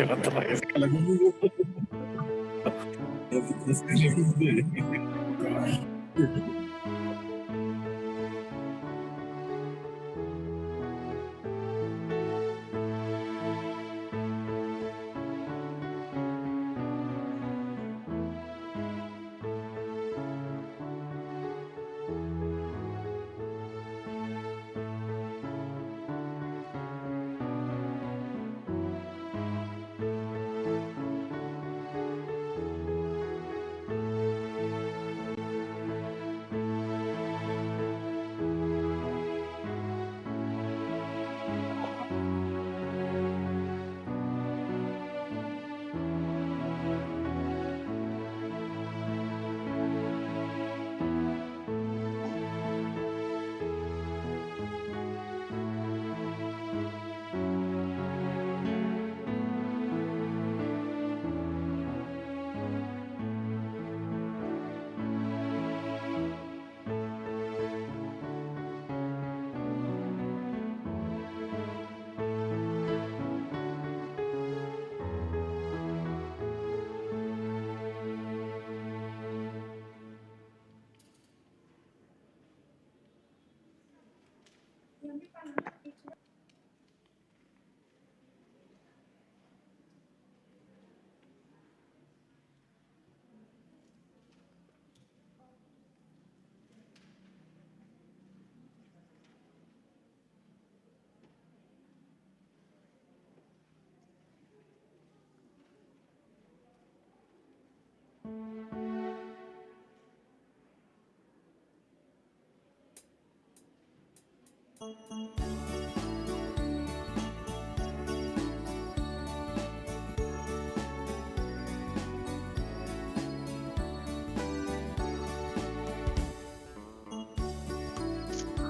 Bentar lagi.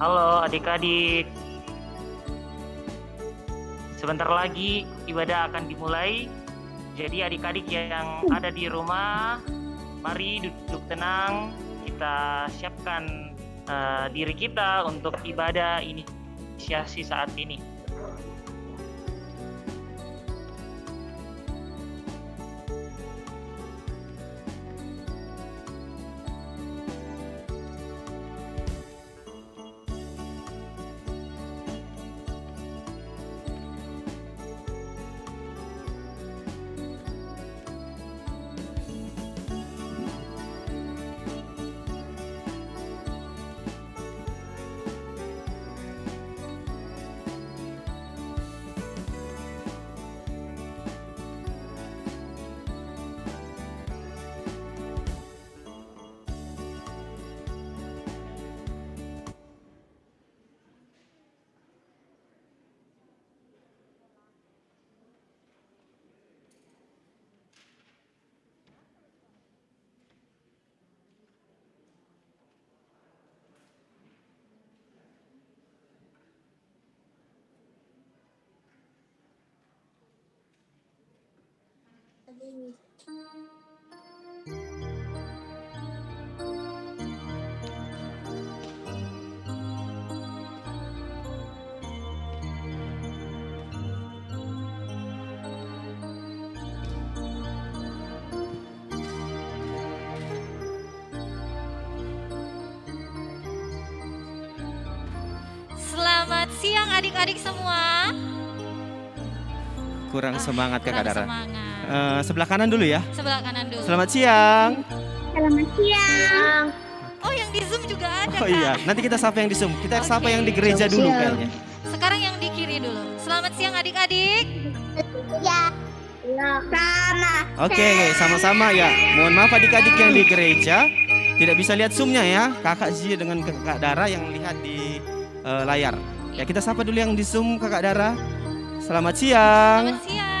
Halo adik-adik, sebentar lagi ibadah akan dimulai. Jadi adik-adik yang ada di rumah, mari duduk tenang, kita siapkan diri kita untuk ibadah inisiasi saat ini. Selamat siang adik-adik semua. Kurang semangat Kakak Dara. Semangat. Sebelah kanan dulu ya. Sebelah kanan dulu. Selamat siang. Selamat siang. Oh, yang di Zoom juga ada, Oh Kak. iya, nanti kita sapa yang di Zoom. Kita Oke. sapa yang di gereja dulu kayaknya. Sekarang yang di kiri dulu. Selamat siang adik-adik. Ya. Sama. Oke, sama-sama ya. Mohon maaf adik-adik yang di gereja tidak bisa lihat Zoom-nya ya. Kakak Zia dengan Kakak Dara yang lihat di layar. Ya, kita sapa dulu yang di Zoom Kakak Dara. Selamat siang. Selamat siang.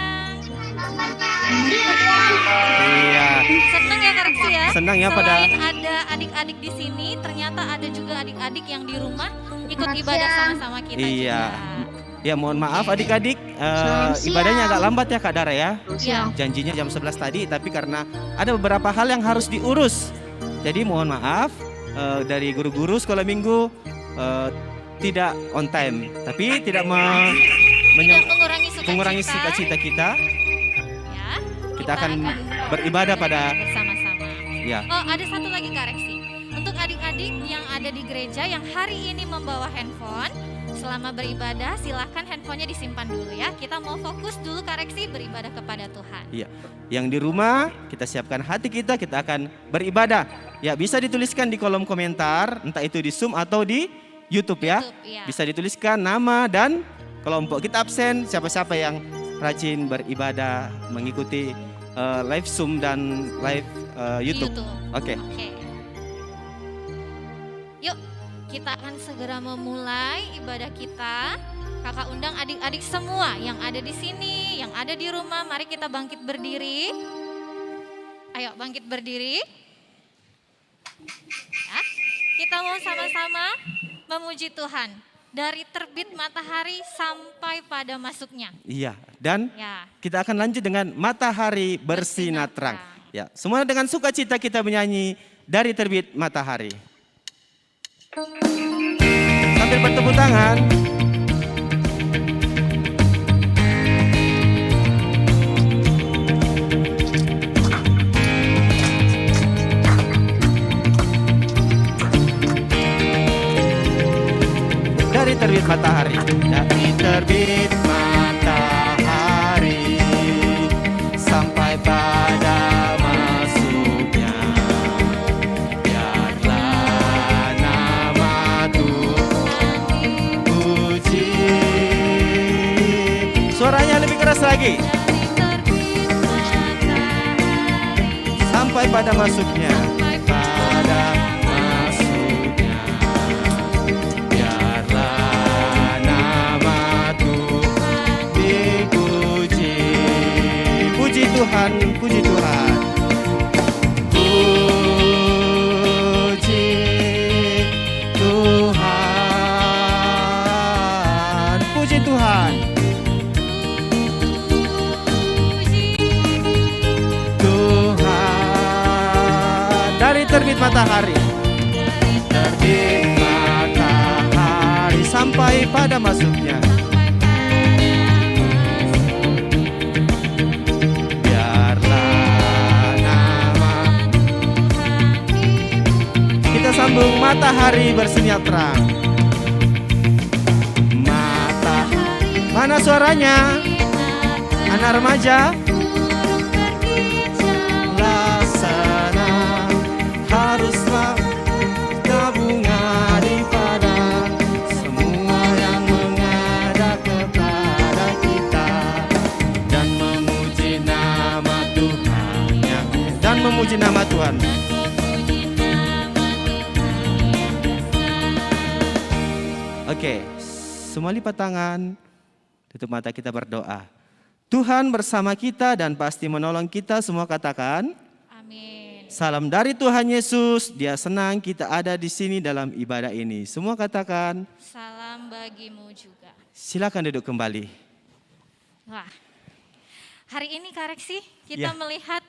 Iya. Senang ya Kak Reksi ya. Senang ya pada Selain ada adik-adik di sini, ternyata ada juga adik-adik yang di rumah ikut ibadah sama-sama kita Iya. juga. Ya, mohon maaf adik-adik, ibadahnya agak lambat ya Kak Dara ya. Iya. Janjinya jam 11 tadi, tapi karena ada beberapa hal yang harus diurus. Jadi mohon maaf dari guru-guru sekolah minggu tidak on time, tapi tidak Tidak mengurangi sukacita kita. Ya. Kita akan beribadah pada bersama-sama. ya. Oh, ada satu lagi Kak Reksi. Untuk adik-adik yang ada di gereja yang hari ini membawa handphone, selama beribadah silahkan handphonenya disimpan dulu ya. Kita mau fokus dulu Kak Reksi beribadah kepada Tuhan. Iya. Yang di rumah kita siapkan hati kita akan beribadah. Ya, bisa dituliskan di kolom komentar, entah itu di Zoom atau di YouTube ya. Ya. Bisa dituliskan nama dan kelompok kita absen, siapa-siapa yang rajin beribadah mengikuti live Zoom dan live YouTube. Oke. Oke. Yuk, kita akan segera memulai ibadah kita. Kakak undang adik-adik semua yang ada di sini, yang ada di rumah, mari kita bangkit berdiri. Ayo bangkit berdiri. Ya, kita mau sama-sama memuji Tuhan. Dari terbit matahari sampai pada masuknya. Iya, dan Ya. kita akan lanjut dengan matahari bersinar terang. Ya, semua dengan sukacita kita menyanyi dari terbit matahari. Sambil bertepuk tangan. Dari terbit matahari, dari terbit matahari sampai pada masuknya, biarlah nama Tuhan dipuji. Suaranya lebih keras lagi. Dari terbit matahari Sampai pada masuknya, sampai pada masuknya, biarlah Tuhan, puji Tuhan. Puji Tuhan, puji Tuhan. Tuhan dari terbit matahari, terbit matahari sampai pada masuknya. Sambung matahari bersinar terang. Mana suaranya? Anak remaja. Laksana haruslah bunga di padang, semua yang mengada kepada kita dan memuji nama Tuhan, dan memuji nama Tuhan. Oke, semua lipat tangan, tutup mata, kita berdoa. Tuhan bersama kita dan pasti menolong kita, semua katakan. Amin. Salam dari Tuhan Yesus, Dia senang kita ada di sini dalam ibadah ini. Semua katakan. Salam bagimu juga. Silakan duduk kembali. Wah, hari ini Kak Reksi kita Ya. melihat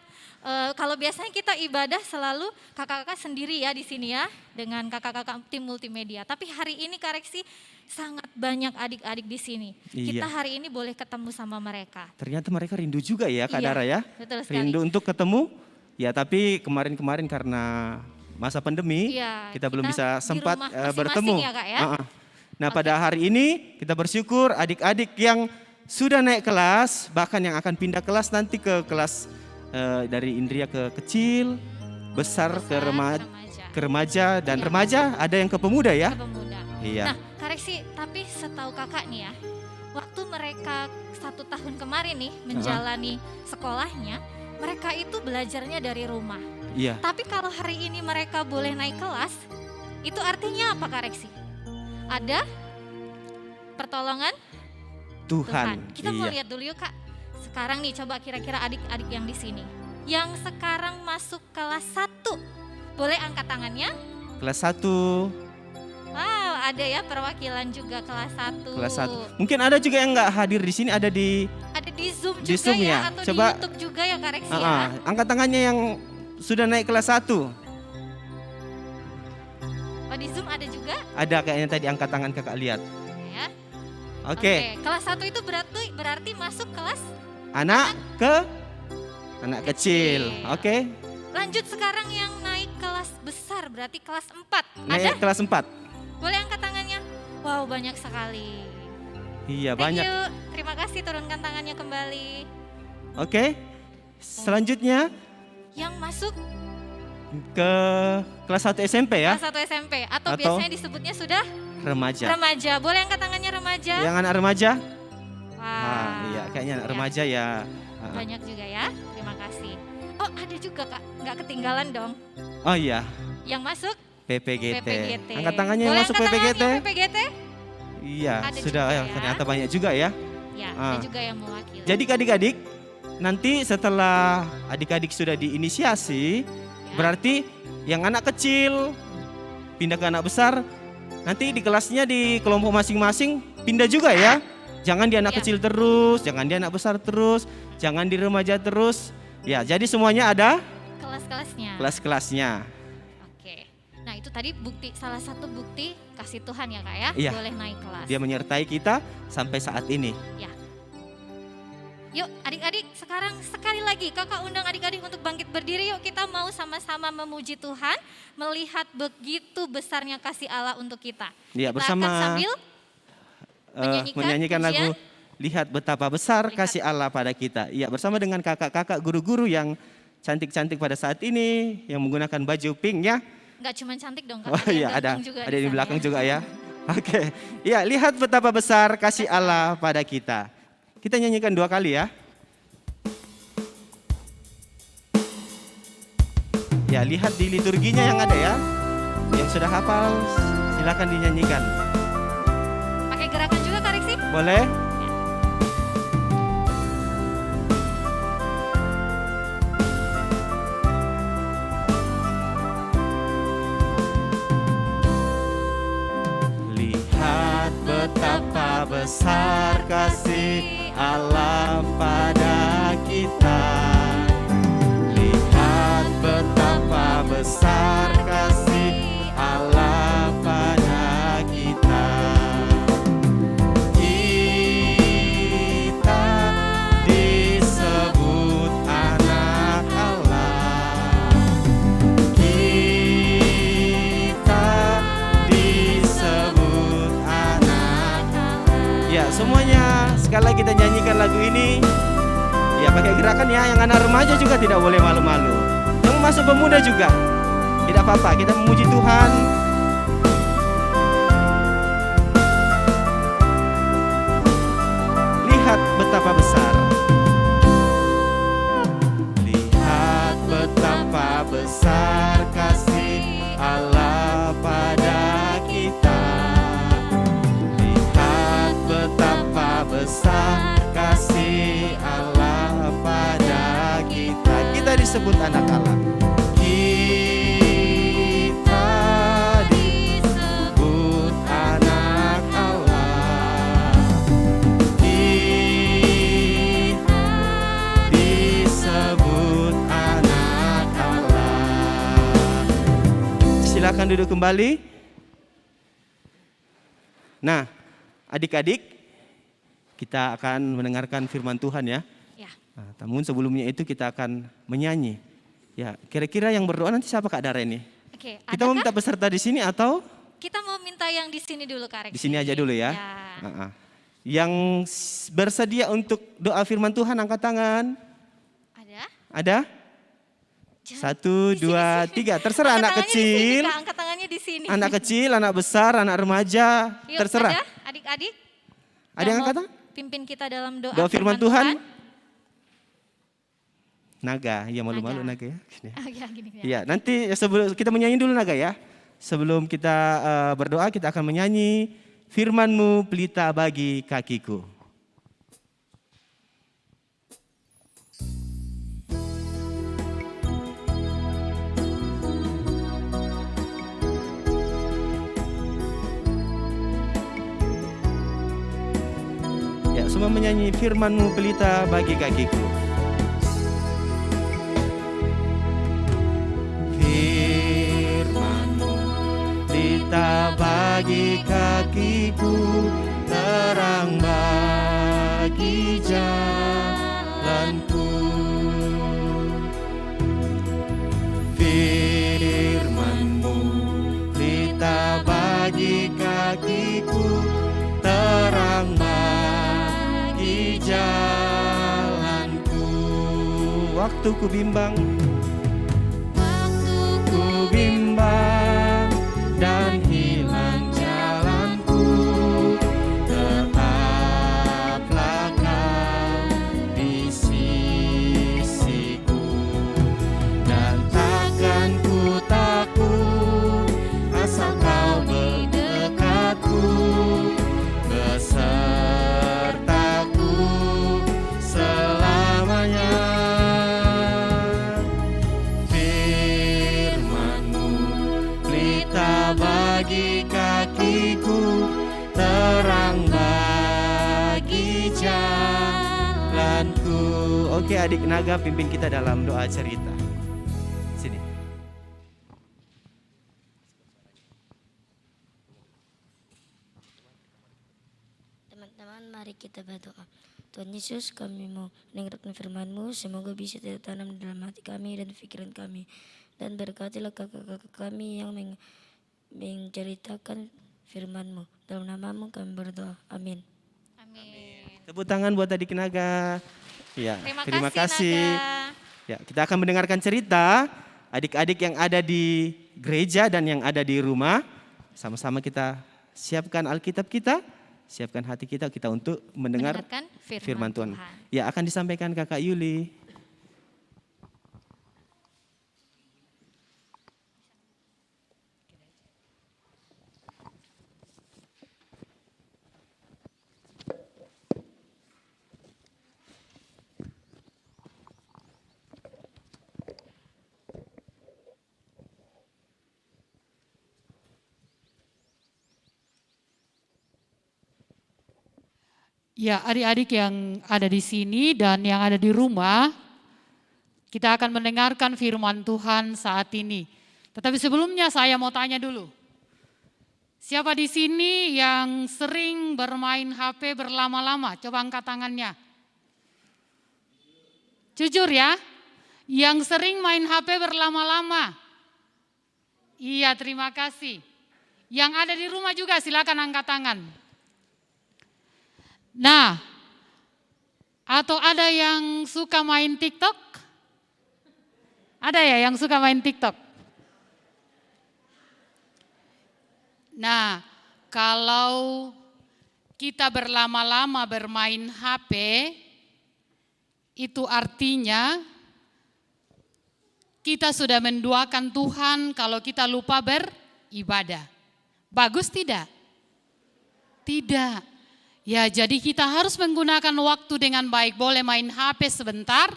kalau biasanya kita ibadah selalu kakak-kakak sendiri ya di sini ya dengan kakak-kakak tim multimedia. Tapi hari ini Kak Reksi sangat banyak adik-adik di sini. Iya. Kita hari ini boleh ketemu sama mereka. Ternyata mereka rindu juga ya Kak Iya, Dara ya. betul sekali. Rindu untuk ketemu. Ya tapi kemarin-kemarin karena masa pandemi Iya, kita belum kita bisa di sempat rumah masing-masing bertemu. ya, Kak, ya. Nah pada hari ini kita bersyukur adik-adik yang sudah naik kelas, bahkan yang akan pindah kelas nanti ke kelas dari Indria ke kecil, besar ke remaja dan Iya. remaja, ada yang ke pemuda ya. Ke pemuda. Iya. Nah Kak Reksi, tapi setahu kakak nih ya, waktu mereka 1 tahun kemarin nih menjalani sekolahnya, mereka itu belajarnya dari rumah. Iya. Tapi kalau hari ini mereka boleh naik kelas, itu artinya apa Kak Reksi? Ada pertolongan Tuhan. Kita mau lihat dulu yuk Kak. Sekarang nih coba kira-kira adik-adik yang di sini, yang sekarang masuk kelas 1, boleh angkat tangannya? Kelas 1. Wow, ada ya perwakilan juga kelas 1. Kelas 1. Mungkin ada juga yang nggak hadir di sini, ada di Zoom di juga Zoom ya, ya. atau Coba, di YouTube juga ya Kak Reksi ya. angkat tangannya yang sudah naik kelas 1. Oh di Zoom ada juga? Ada kayaknya tadi angkat tangan kakak lihat. Ya. Oke. Kelas 1 itu berarti masuk kelas Anak kecil. Oke. Lanjut sekarang yang naik kelas besar berarti kelas 4. Ada? Naik kelas 4. Boleh angkat tangannya? Wow, banyak sekali. Iya, Thank banyak. you. Terima kasih, turunkan tangannya kembali. Oke. Selanjutnya Yang masuk ke kelas 1 SMP ya, kelas 1 SMP atau Atau biasanya disebutnya sudah remaja. remaja. Boleh angkat tangannya remaja? Yang anak remaja? Wah. Iya, kayaknya anak Ya, remaja ya. banyak juga ya. Terima kasih. Oh, ada juga Kak, nggak ketinggalan dong. Oh iya, Yang masuk PPGT. PPGT. Angkat tangannya yang Boleh masuk angkat tangan PPGT. yang PPGT? Iya, Ada sudah juga ya, ya. ternyata banyak juga ya. Ya, Ah. ada juga yang mewakili. Jadi adik-adik, nanti setelah adik-adik sudah diinisiasi, Ya. berarti yang anak kecil pindah ke anak besar, nanti di kelasnya di kelompok masing-masing pindah juga ya. Jangan di anak Ya. kecil terus, jangan di anak besar terus, jangan di remaja terus. Ya, jadi semuanya ada kelas-kelasnya. kelas-kelasnya. Oke. Nah, itu tadi salah satu bukti kasih Tuhan ya Kak ya, Iya. boleh naik kelas. Dia menyertai kita sampai saat ini. Yuk adik-adik, sekarang sekali lagi Kakak undang adik-adik untuk bangkit berdiri. Yuk kita mau sama-sama memuji Tuhan, melihat begitu besarnya kasih Allah untuk kita. Ya, Kita bersama akan sambil menyanyikan lagu pujian. Lihat Betapa Besar Lihat. Kasih Allah pada kita. Iya, bersama dengan kakak-kakak guru-guru yang cantik-cantik pada saat ini, yang menggunakan baju pink ya. Nggak cuma cantik dong Kak, Oh ada yang iya, ada ganteng juga di sana belakang ya. juga ya. Oke. Iya, lihat betapa besar kasih Allah pada kita. Kita nyanyikan 2 kali ya. Ya, lihat di liturginya yang ada ya. Yang sudah hafal silakan dinyanyikan. Pakai gerakan juga Kak Riksi? Boleh? besar kasih Allah pada kita. Lihat betapa besar kasih Allah pada kita. Kita disebut anak Allah. Kita disebut anak Allah. Ya, semuanya sekali lagi kita nyanyikan lagu ini. Ya, pakai gerakan ya, yang anak remaja juga tidak boleh malu-malu. Yang masuk pemuda juga tidak apa-apa, kita memuji Tuhan. Lihat betapa besar. Lihat betapa besar kasih Allah pada kita. Lihat betapa besar kasih Allah pada kita. Kita disebut anak Allah. Kita disebut anak Allah. Kita disebut anak Allah. Silakan duduk kembali. Nah, adik-adik, kita akan mendengarkan firman Tuhan ya. Ya. Nah, namun sebelumnya itu kita akan menyanyi. Ya, kira-kira yang berdoa nanti siapa Kak Dara ini? Oke, Kita mau minta peserta di sini atau kita mau minta yang di sini dulu Kak Reksi. di sini aja dulu ya? Ya. Yang bersedia untuk doa firman Tuhan angkat tangan. Ada? Ada? Jangan- 1, 2, 3. Terserah anak Angkat tangannya di sini, kecil, Kak. Angkat tangannya di sini. anak kecil, anak besar, anak remaja. Yuk, Terserah. Ada adik-adik? Ada yang mau angkat tangan? pimpin kita dalam doa, Doa firman Tuhan. Naga, ya malu-malu Naga. naga ya. Ah, ya, gini, ya. Iya, nanti sebelum kita menyanyi dulu naga ya. Sebelum kita berdoa, kita akan menyanyi firman-Mu pelita bagi kakiku. Ya, semua menyanyi firman-Mu pelita bagi kakiku. Firman-Mu pelita bagi kakiku, terang bagi jalanku. Firman-Mu pelita bagi kakiku, terang bagi jalanku. Waktu ku bimbang, ku bimbang dan hilang jalanku, tetaplah Kau di sisiku, dan takkan ku takut asal Kau berdekatku, besertaku selamanya. Firman-Mu pelita bagi kakiku, terang bagi jalanku. Oke, adik naga pimpin kita dalam doa cerita. Sini. Teman-teman, mari kita berdoa. Tuhan Yesus, kami mau mendengarkan firman-Mu, semoga bisa tertanam dalam hati kami dan pikiran kami. Dan berkatilah kakak-kakak kami yang menceritakan firman-Mu. Dalam nama-Mu kami berdoa. Amin. Amin. Tepuk tangan buat adik naga. Ya, Terima kasih, Naga. Ya, kita akan mendengarkan cerita adik-adik yang ada di gereja dan yang ada di rumah. Sama-sama kita siapkan Alkitab kita, siapkan hati kita untuk mendengar Mendengarkan firman Tuhan. Ya, akan disampaikan Kakak Yuli. Ya, adik-adik yang ada di sini dan yang ada di rumah, kita akan mendengarkan firman Tuhan saat ini. Tetapi sebelumnya saya mau tanya dulu. Siapa di sini yang sering bermain HP berlama-lama? Coba angkat tangannya. Jujur ya, yang sering main HP berlama-lama. Iya, terima kasih. Yang ada di rumah juga silakan angkat tangan. Nah, atau ada yang suka main TikTok? Ada ya yang suka main TikTok? Nah, kalau kita berlama-lama bermain HP, itu artinya kita sudah menduakan Tuhan kalau kita lupa beribadah. Bagus tidak? Tidak. Ya, jadi kita harus menggunakan waktu dengan baik. Boleh main HP sebentar,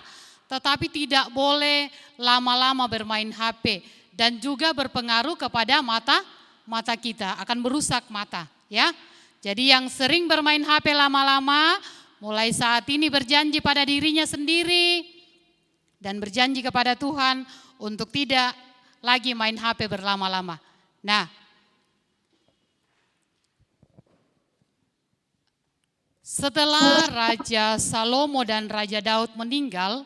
tetapi tidak boleh lama-lama bermain HP. Dan juga berpengaruh kepada mata kita, akan merusak mata. Ya, jadi yang sering bermain HP lama-lama, mulai saat ini berjanji pada dirinya sendiri dan berjanji kepada Tuhan untuk tidak lagi main HP berlama-lama. Nah, setelah Raja Salomo dan Raja Daud meninggal,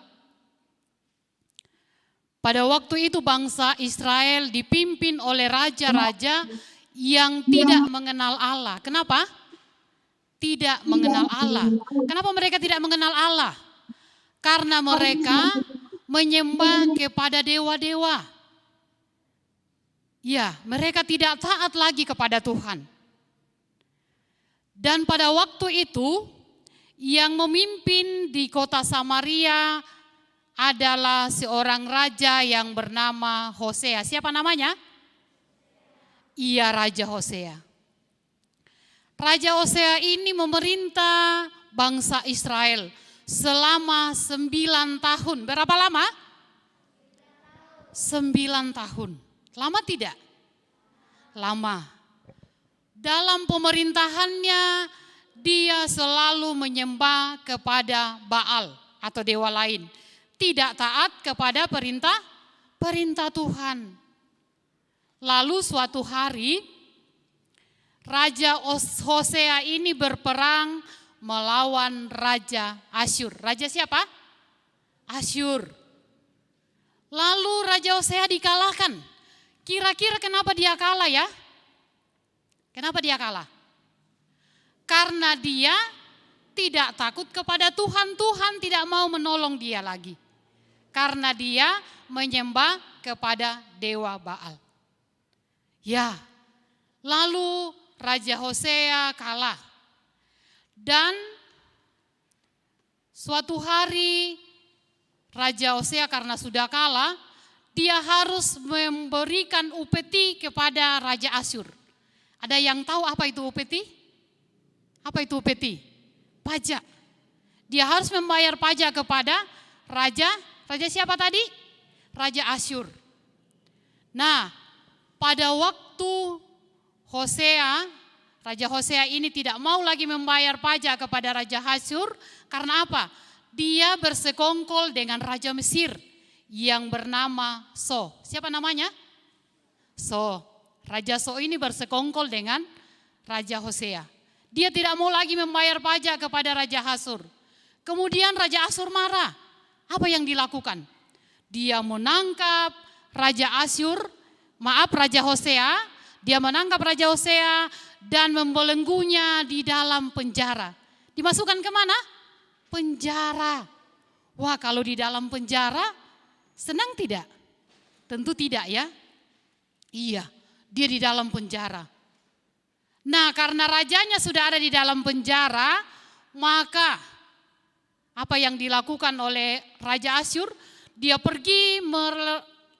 pada waktu itu bangsa Israel dipimpin oleh raja-raja yang tidak mengenal Allah. Kenapa? Tidak mengenal Allah. Kenapa mereka tidak mengenal Allah? Karena mereka menyembah kepada dewa-dewa. Ya, mereka tidak taat lagi kepada Tuhan. Dan pada waktu itu yang memimpin di kota Samaria adalah seorang raja yang bernama Hosea. Siapa namanya? Iya, Raja Hosea. Raja Hosea ini memerintah bangsa Israel selama 9 tahun. Berapa lama? 9 tahun. Lama tidak? Lama. Dalam pemerintahannya, dia selalu menyembah kepada Baal atau dewa lain. Tidak taat kepada perintah Tuhan. Lalu suatu hari, Raja Hosea ini berperang melawan Raja Asyur. Raja siapa? Asyur. Lalu Raja Hosea dikalahkan. Kira-kira kenapa dia kalah ya? Kenapa dia kalah? Karena dia tidak takut kepada Tuhan. Tuhan tidak mau menolong dia lagi. Karena dia menyembah kepada dewa Baal. Ya, lalu Raja Hosea kalah. Dan suatu hari Raja Hosea karena sudah kalah, dia harus memberikan upeti kepada Raja Asyur. Ada yang tahu apa itu upeti? Apa itu upeti? Pajak. Dia harus membayar pajak kepada raja siapa tadi? Raja Asyur. Nah, pada waktu Raja Hosea ini tidak mau lagi membayar pajak kepada Raja Asyur, karena apa? Dia bersekongkol dengan Raja Mesir yang bernama So. Siapa namanya? So. Raja So ini bersekongkol dengan Raja Hosea. Dia tidak mau lagi membayar pajak kepada Raja Asyur. Kemudian Raja Asyur marah. Apa yang dilakukan? Dia menangkap Raja Hosea. Dia menangkap Raja Hosea dan membelenggunya di dalam penjara. Dimasukkan kemana? Penjara. Wah, kalau di dalam penjara senang tidak? Tentu tidak ya. Iya. Dia di dalam penjara. Nah, karena rajanya sudah ada di dalam penjara, maka apa yang dilakukan oleh Raja Asyur? Dia pergi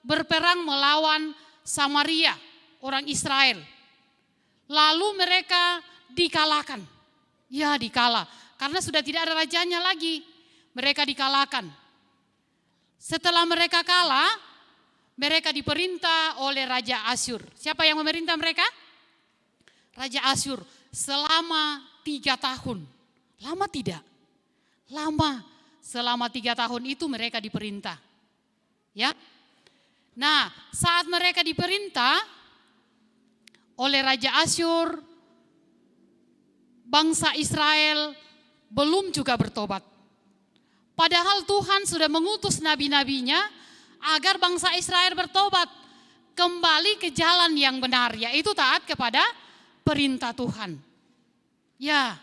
berperang melawan Samaria, orang Israel. Lalu mereka dikalahkan. Ya, dikalah. Karena sudah tidak ada rajanya lagi. Mereka dikalahkan. Setelah mereka kalah, mereka diperintah oleh Raja Asyur. Siapa yang memerintah mereka? Raja Asyur selama 3 tahun. Lama tidak? Lama. Selama 3 tahun itu mereka diperintah. Ya. Nah, saat mereka diperintah oleh Raja Asyur, bangsa Israel belum juga bertobat. Padahal Tuhan sudah mengutus nabi-nabinya agar bangsa Israel bertobat, kembali ke jalan yang benar, yaitu taat kepada perintah Tuhan. Ya,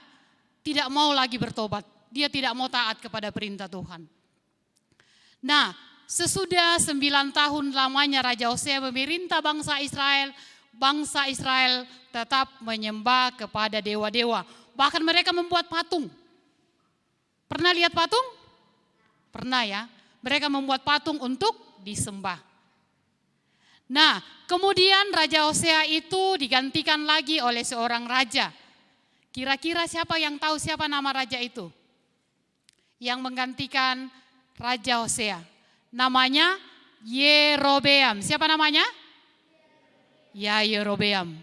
tidak mau lagi bertobat. Dia tidak mau taat kepada perintah Tuhan. Nah, sesudah 9 tahun lamanya Raja Hosea memerintah bangsa Israel tetap menyembah kepada dewa-dewa. Bahkan mereka membuat patung. Pernah lihat patung? Pernah ya. Mereka membuat patung untuk disembah. Nah, kemudian Raja Hosea itu digantikan lagi oleh seorang raja. Kira-kira siapa yang tahu siapa nama raja itu? Yang menggantikan Raja Hosea. Namanya Yerobeam. Siapa namanya? Ya, Yerobeam.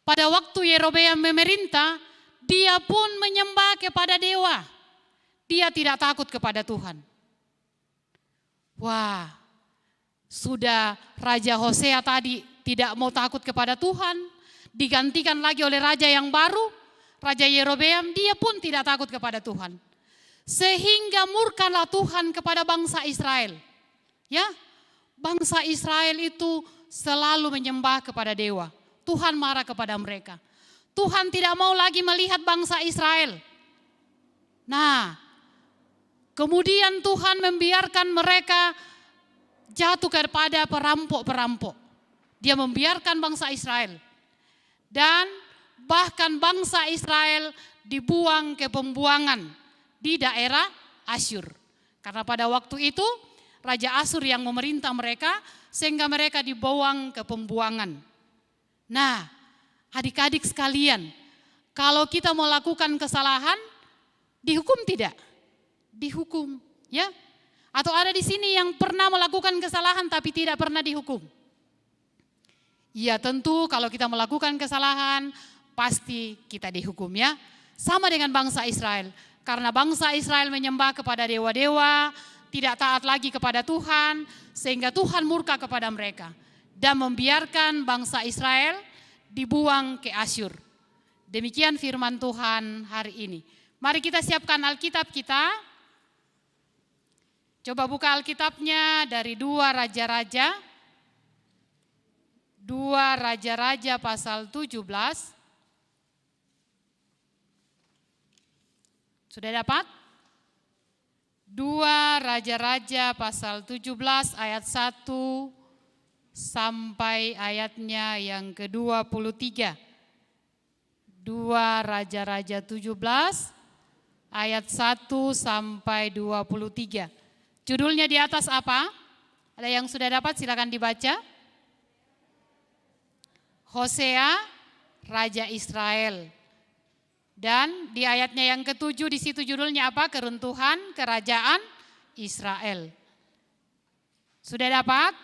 Pada waktu Yerobeam memerintah, dia pun menyembah kepada dewa. Dia tidak takut kepada Tuhan. Wah, sudah Raja Hosea tadi tidak mau takut kepada Tuhan, digantikan lagi oleh raja yang baru, Raja Yerobeam, dia pun tidak takut kepada Tuhan. Sehingga murkalah Tuhan kepada bangsa Israel. Ya, bangsa Israel itu selalu menyembah kepada dewa. Tuhan marah kepada mereka. Tuhan tidak mau lagi melihat bangsa Israel. Nah, kemudian Tuhan membiarkan mereka jatuh kepada perampok-perampok. Dia membiarkan bangsa Israel. Dan bahkan bangsa Israel dibuang ke pembuangan di daerah Asyur. Karena pada waktu itu Raja Asyur yang memerintah mereka sehingga mereka dibuang ke pembuangan. Nah, adik-adik sekalian, kalau kita melakukan kesalahan, dihukum tidak? Dihukum, ya? Atau ada di sini yang pernah melakukan kesalahan tapi tidak pernah dihukum? Ya, tentu kalau kita melakukan kesalahan pasti kita dihukum, ya. Sama dengan bangsa Israel. Karena bangsa Israel menyembah kepada dewa-dewa, tidak taat lagi kepada Tuhan, sehingga Tuhan murka kepada mereka dan membiarkan bangsa Israel dibuang ke Asyur. Demikian firman Tuhan hari ini. Mari kita siapkan Alkitab kita. Coba buka Alkitabnya dari 2 Raja-Raja. 2 Raja-Raja pasal 17. Sudah dapat? 2 Raja-Raja pasal 17 ayat 1 sampai ayatnya yang ke-23. 2 Raja-Raja 17 ayat 1 sampai 23. Judulnya di atas apa? Ada yang sudah dapat, silakan dibaca. Hosea, Raja Israel. Dan di ayatnya yang ke-7 di situ judulnya apa? Keruntuhan kerajaan Israel. Sudah dapat?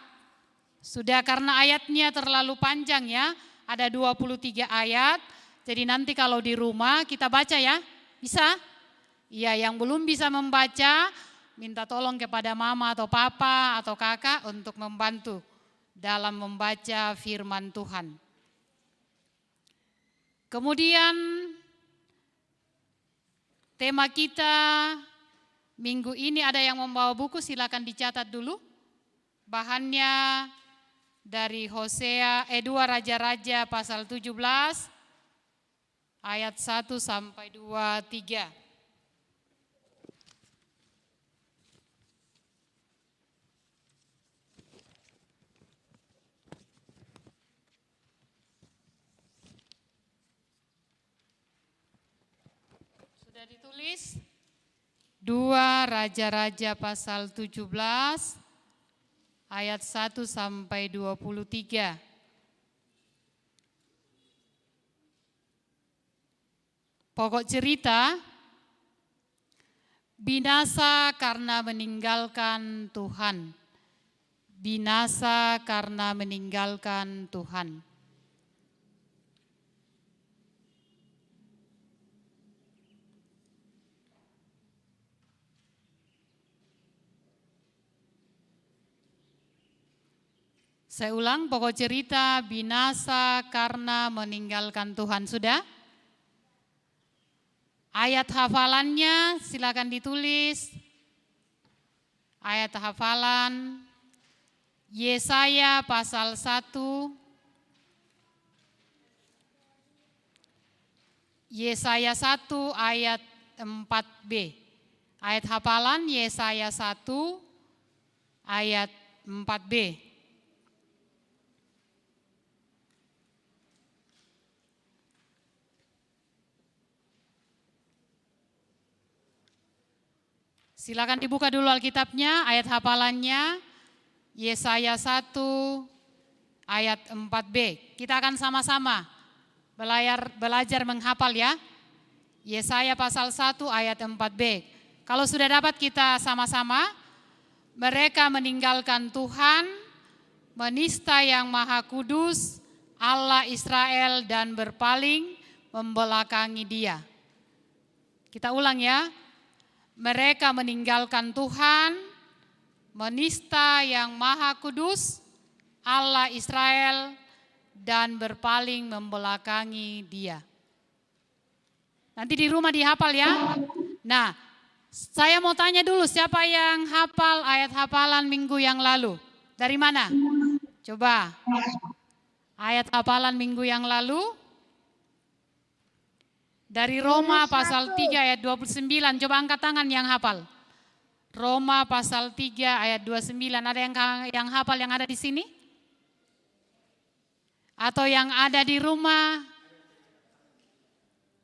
Sudah, karena ayatnya terlalu panjang ya. Ada 23 ayat. Jadi nanti kalau di rumah kita baca ya. Bisa? Iya, yang belum bisa membaca minta tolong kepada mama atau papa atau kakak untuk membantu dalam membaca firman Tuhan. Kemudian tema kita minggu ini, ada yang membawa buku silakan dicatat dulu. Bahannya dari Hosea 2 Raja-Raja pasal 17 ayat 1 sampai 23. Sudah ditulis? 2 Raja-Raja pasal 17 ayat 1 sampai 23. Pokok cerita, binasa karena meninggalkan Tuhan. Binasa karena meninggalkan Tuhan. Saya ulang, pokok cerita binasa karena meninggalkan Tuhan. Sudah? Ayat hafalannya silakan ditulis. Ayat hafalan Yesaya pasal 1. Yesaya 1 ayat 4b. Ayat hafalan Yesaya 1 ayat 4b. Silakan dibuka dulu Alkitabnya, ayat hafalannya Yesaya 1 ayat 4b. Kita akan sama-sama belajar menghafal ya. Yesaya pasal 1 ayat 4b. Kalau sudah dapat kita sama-sama, mereka meninggalkan Tuhan, menista yang Maha Kudus, Allah Israel dan berpaling membelakangi Dia. Kita ulang ya. Mereka meninggalkan Tuhan, menista yang Maha Kudus, Allah Israel, dan berpaling membelakangi Dia. Nanti di rumah dihafal ya. Nah, saya mau tanya dulu, siapa yang hafal ayat hafalan minggu yang lalu? Dari mana? Coba. Ayat hafalan minggu yang lalu. Dari Roma pasal 3 ayat 29, coba angkat tangan yang hafal. Roma pasal 3 ayat 29, ada yang hafal yang ada di sini? Atau yang ada di rumah?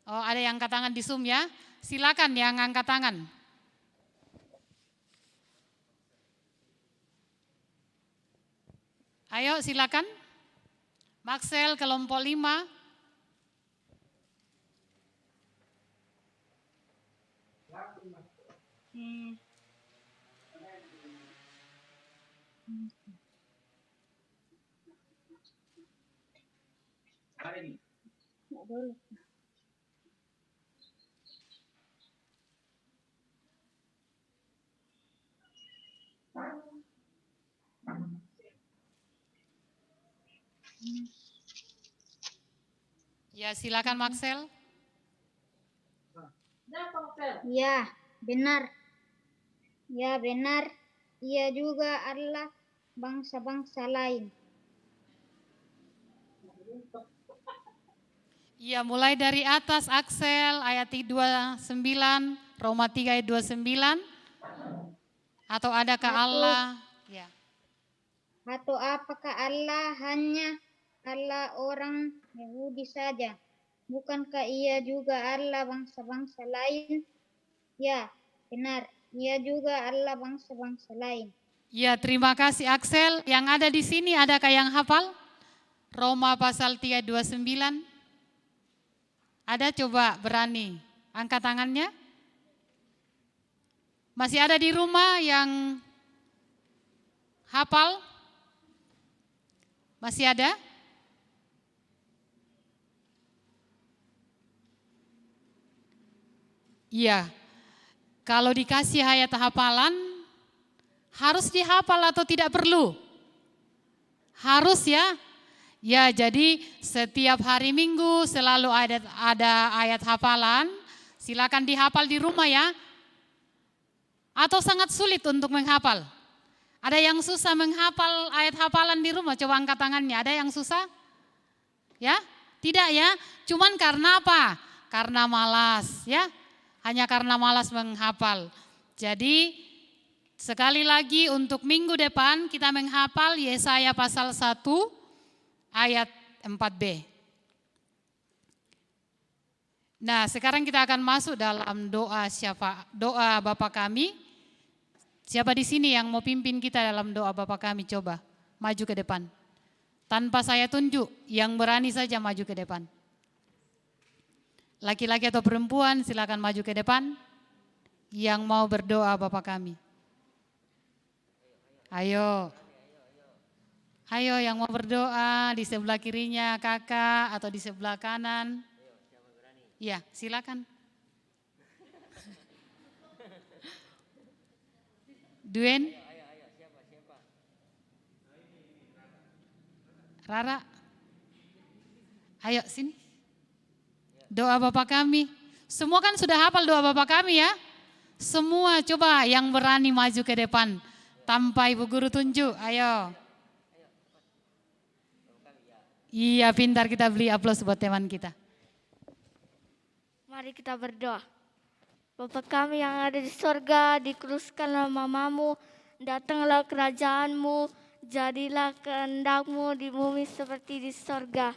Oh, ada yang angkat tangan di Zoom ya. Silakan yang angkat tangan. Ayo silakan. Maxel kelompok 5. Ya, silakan Maxel. Ya, benar. Ya, benar. Ia juga adalah bangsa-bangsa lain. Ya, mulai dari atas Axel ayat 29, Roma 3 ayat 29. Atau adakah Allah? Ya. Atau apakah Allah hanya Allah orang Yahudi saja? Bukankah ia juga Allah bangsa-bangsa lain? Ya, benar. Ia juga Allah bangsa-bangsa lain. Ya, terima kasih Axel. Yang ada di sini adakah yang hafal? Roma pasal 3 ayat 29. Ada, coba berani angkat tangannya. Masih ada di rumah yang hafal? Masih ada? Iya. Kalau dikasih ayat hafalan, harus dihafal atau tidak perlu? Harus ya. Ya, jadi setiap hari Minggu selalu ada ayat hafalan. Silakan dihafal di rumah ya. Atau sangat sulit untuk menghafal? Ada yang susah menghafal ayat hafalan di rumah? Coba angkat tangannya. Ada yang susah? Ya? Tidak ya? Cuman karena apa? Karena malas ya. Hanya karena malas menghafal. Jadi sekali lagi untuk minggu depan kita menghafal Yesaya pasal 1 ayat 4b. Nah, sekarang kita akan masuk dalam doa Bapa kami. Siapa di sini yang mau pimpin kita dalam doa Bapa kami? Coba maju ke depan. Tanpa saya tunjuk, yang berani saja maju ke depan. Laki-laki atau perempuan silakan maju ke depan. Yang mau berdoa Bapa kami. Ayo. Ayo yang mau berdoa di sebelah kirinya kakak atau di sebelah kanan. Ya, silakan. Duen. Rara. Ayo sini. Doa Bapa kami. Semua kan sudah hafal doa Bapa kami ya. Semua coba yang berani maju ke depan. Tanpa Ibu Guru tunjuk, ayo. Iya pintar, kita beri aplaus buat teman kita. Mari kita berdoa. Bapa kami yang ada di sorga, dikuduskanlah namamu, datanglah kerajaanmu, jadilah kehendakmu di bumi seperti di sorga.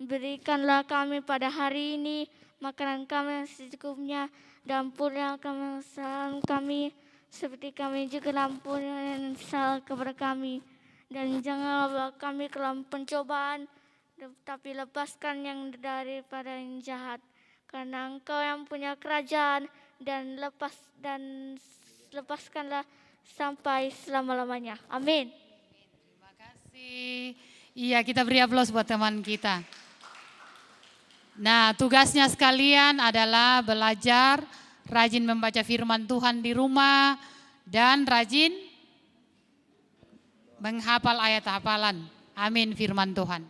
Berikanlah kami pada hari ini makanan kami yang secukupnya, dan ampunilah kesalahan kami, seperti kami juga ampuni yang salah kepada kami. Dan janganlah bawa kami ke dalam pencobaan, tapi lepaskan yang daripada yang jahat. Karena Engkau yang punya kerajaan dan lepaskanlah sampai selama-lamanya. Amin. Terima kasih. Iya, kita beri aplaus buat teman kita. Nah, tugasnya sekalian adalah belajar, rajin membaca firman Tuhan di rumah, dan rajin menghafal ayat hafalan. Amin firman Tuhan.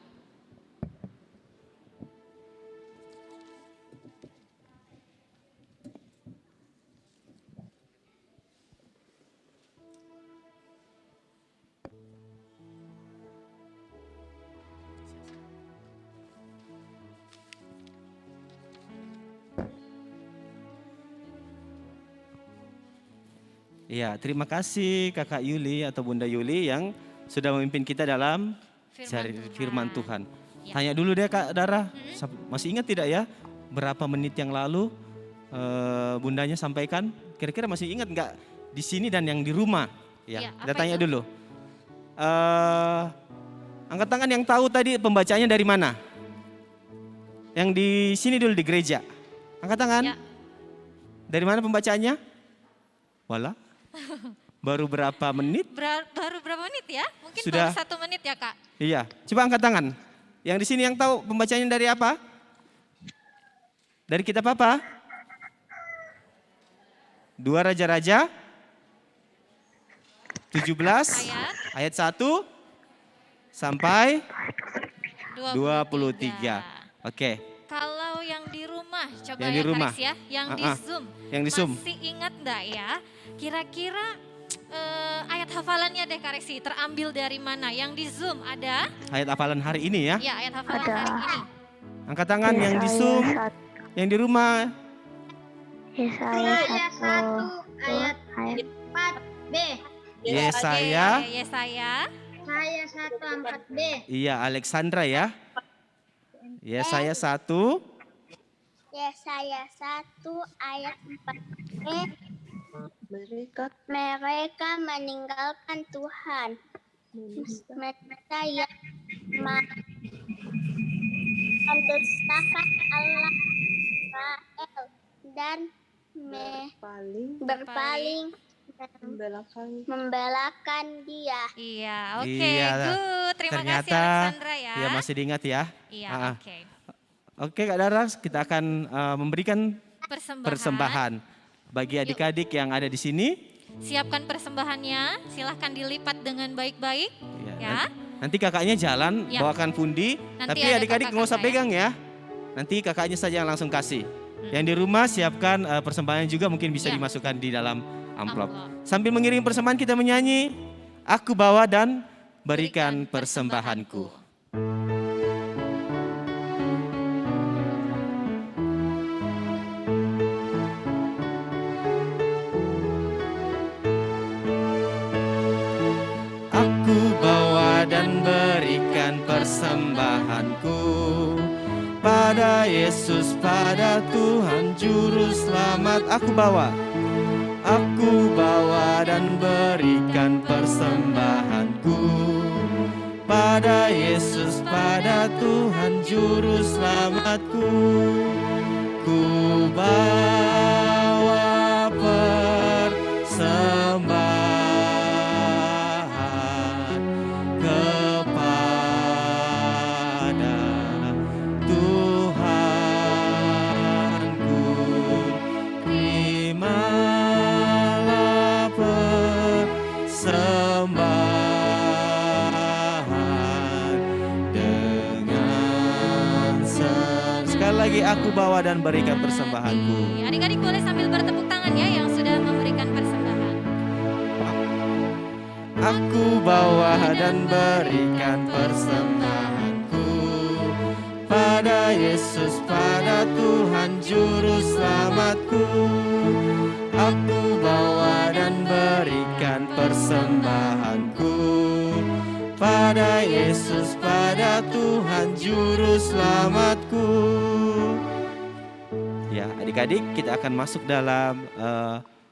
Iya, terima kasih Kakak Yuli atau Bunda Yuli yang sudah memimpin kita dalam firman Tuhan. Ya. Tanya dulu deh Kak Dara, masih ingat tidak ya berapa menit yang lalu Bundanya sampaikan? Kira-kira masih ingat nggak di sini dan yang di rumah? Ya, Iya, kita apa tanya itu? dulu. Angkat tangan yang tahu tadi pembacaannya dari mana? Yang di sini dulu di gereja. Angkat tangan. Ya. Dari mana pembacaannya? Wala. Baru berapa menit? Baru berapa menit ya? Mungkin Sudah. baru 1 menit ya Kak? Iya, coba angkat tangan. Yang di sini yang tahu pembacanya dari apa? Dari kitab apa? 2 Raja-Raja 17 ayat 1 sampai 23. Oke. Kalau yang di rumah, coba Yang ya di rumah. Karis ya, yang di Zoom. Yang di Zoom. Masih ingat enggak ya? Kira-kira ayat hafalannya deh Karesi, terambil dari mana? Yang di Zoom ada? Ayat hafalan hari ini ya. Ya, ayat hafalan hari ini. Angkat tangan yang di Zoom, yang di rumah. Yesaya 1 ayat 4b. Yesaya. Oke, Yesaya. Yesaya 1 4b. Iya, Alexandra ya. Yesaya 1. Yesaya 1 ayat 4b. Mereka meninggalkan Tuhan. Mereka yang mendustakan Allah Israel dan berpaling dan membelakan dia. Iya, oke, Iya, good. Terima kasih ternyata Alexandra ya. ya masih diingat ya. Iya, Ah, oke. Oke Kak Dara, kita akan memberikan Persembahan. persembahan bagi adik-adik yang ada di sini. Siapkan persembahannya, silahkan dilipat dengan baik-baik. Ya. Nanti kakaknya jalan Ya. bawakan pundi, Nanti tapi ada adik-adik nggak usah kakak-kakak pegang ya. Nanti kakaknya saja yang langsung kasih. Yang di rumah siapkan persembahan juga mungkin bisa Ya. dimasukkan di dalam amplop. Amplop. Sambil mengirim persembahan kita menyanyi, aku bawa dan berikan persembahanku. Aku bawa dan berikan persembahanku pada Yesus, pada Tuhan Juru Selamat. Aku bawa dan berikan persembahanku pada Yesus, pada Tuhan Juru Selamatku. Ku bawa persembahan kepada Tuhanku. Terimalah persembahan lagi aku bawa dan berikan persembahanku. Adik-adik boleh sambil bertepuk tangan ya yang sudah memberikan persembahan. Aku bawa dan berikan persembahanku pada Yesus, pada Tuhan Juru Selamatku. Aku bawa dan berikan persembahanku pada Yesus, pada Tuhan Juru Selamatku. Ya, adik-adik, kita akan masuk dalam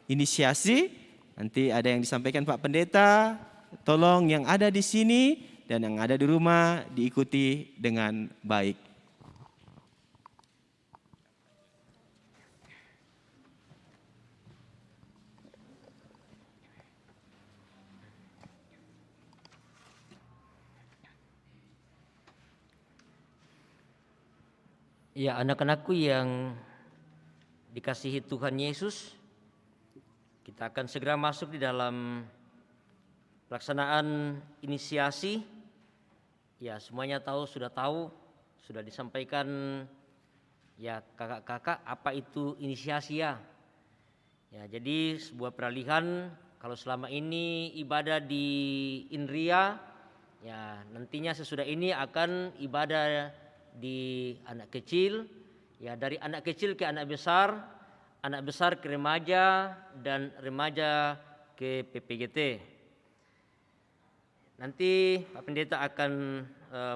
inisiasi. Nanti ada yang disampaikan Pak Pendeta. Tolong yang ada di sini dan yang ada di rumah diikuti dengan baik. Ya, anak-anakku yang dikasihi Tuhan Yesus, kita akan segera masuk di dalam pelaksanaan inisiasi. Ya, semuanya sudah disampaikan ya kakak-kakak apa itu inisiasi ya. Ya, jadi sebuah peralihan kalau selama ini ibadah di Inria, ya nantinya sesudah ini akan ibadah di anak kecil, ya dari anak kecil ke anak besar ke remaja, dan remaja ke PPGT. Nanti Pak Pendeta akan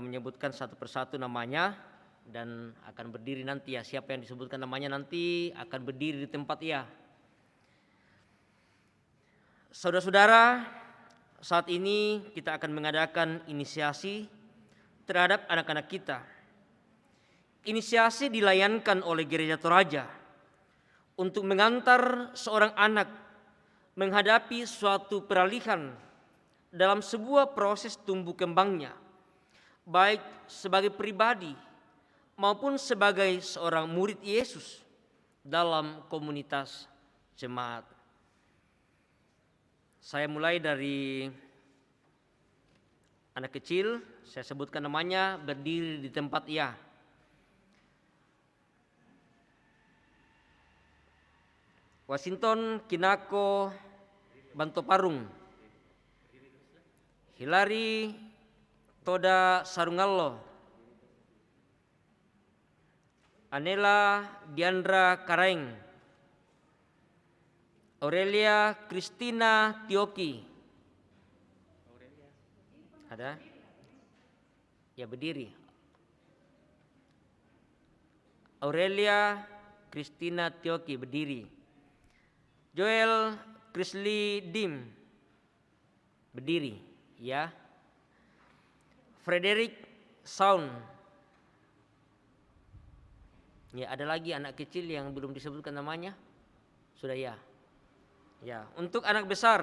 menyebutkan satu persatu namanya dan akan berdiri nanti ya. Siapa yang disebutkan namanya nanti akan berdiri di tempat ya. Saudara-saudara, saat ini kita akan mengadakan inisiasi terhadap anak-anak kita. Inisiasi dilayankan oleh Gereja Toraja untuk mengantar seorang anak menghadapi suatu peralihan dalam sebuah proses tumbuh kembangnya, baik sebagai pribadi maupun sebagai seorang murid Yesus dalam komunitas jemaat. Saya mulai dari anak kecil, saya sebutkan namanya, berdiri di tempat ia. Washington Kinako Bantoparung, Hilary Toda Sarungallo, Anela Diandra Karaeng, Aurelia Christina Tioki. Ada? Ya, berdiri. Aurelia Christina Tioki, berdiri. Joel Krisli Dim, berdiri, ya. Frederick Sound. Ya, ada lagi anak kecil yang belum disebutkan namanya. Sudah ya. Ya, untuk anak besar,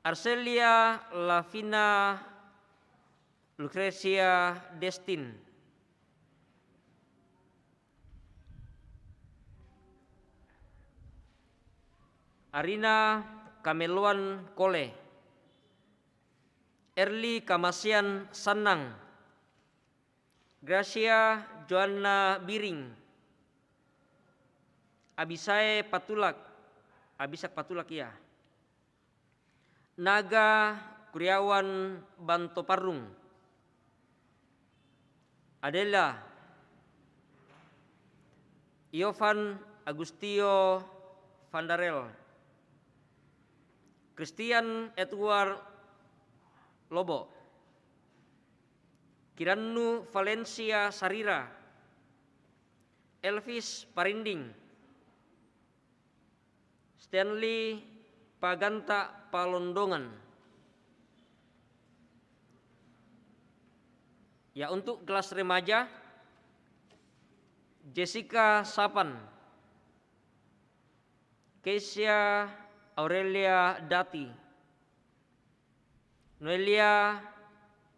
Arcelia Lavina Lucrecia Destin. Arina Kameluan Kole, Erli Kamasian Sanang, Gracia Joanna Biring, Abisak Patulak ya, Naga Kuryawan Bantoparung, Adela, Iovan Agustio Vandarel, Christian Edward Lobo, Kiranu Valencia Sarira, Elvis Parinding, Stanley Paganta Palondongan. Ya, untuk kelas remaja, Jessica Sapan, Keisha Aurelia Dati, Noelia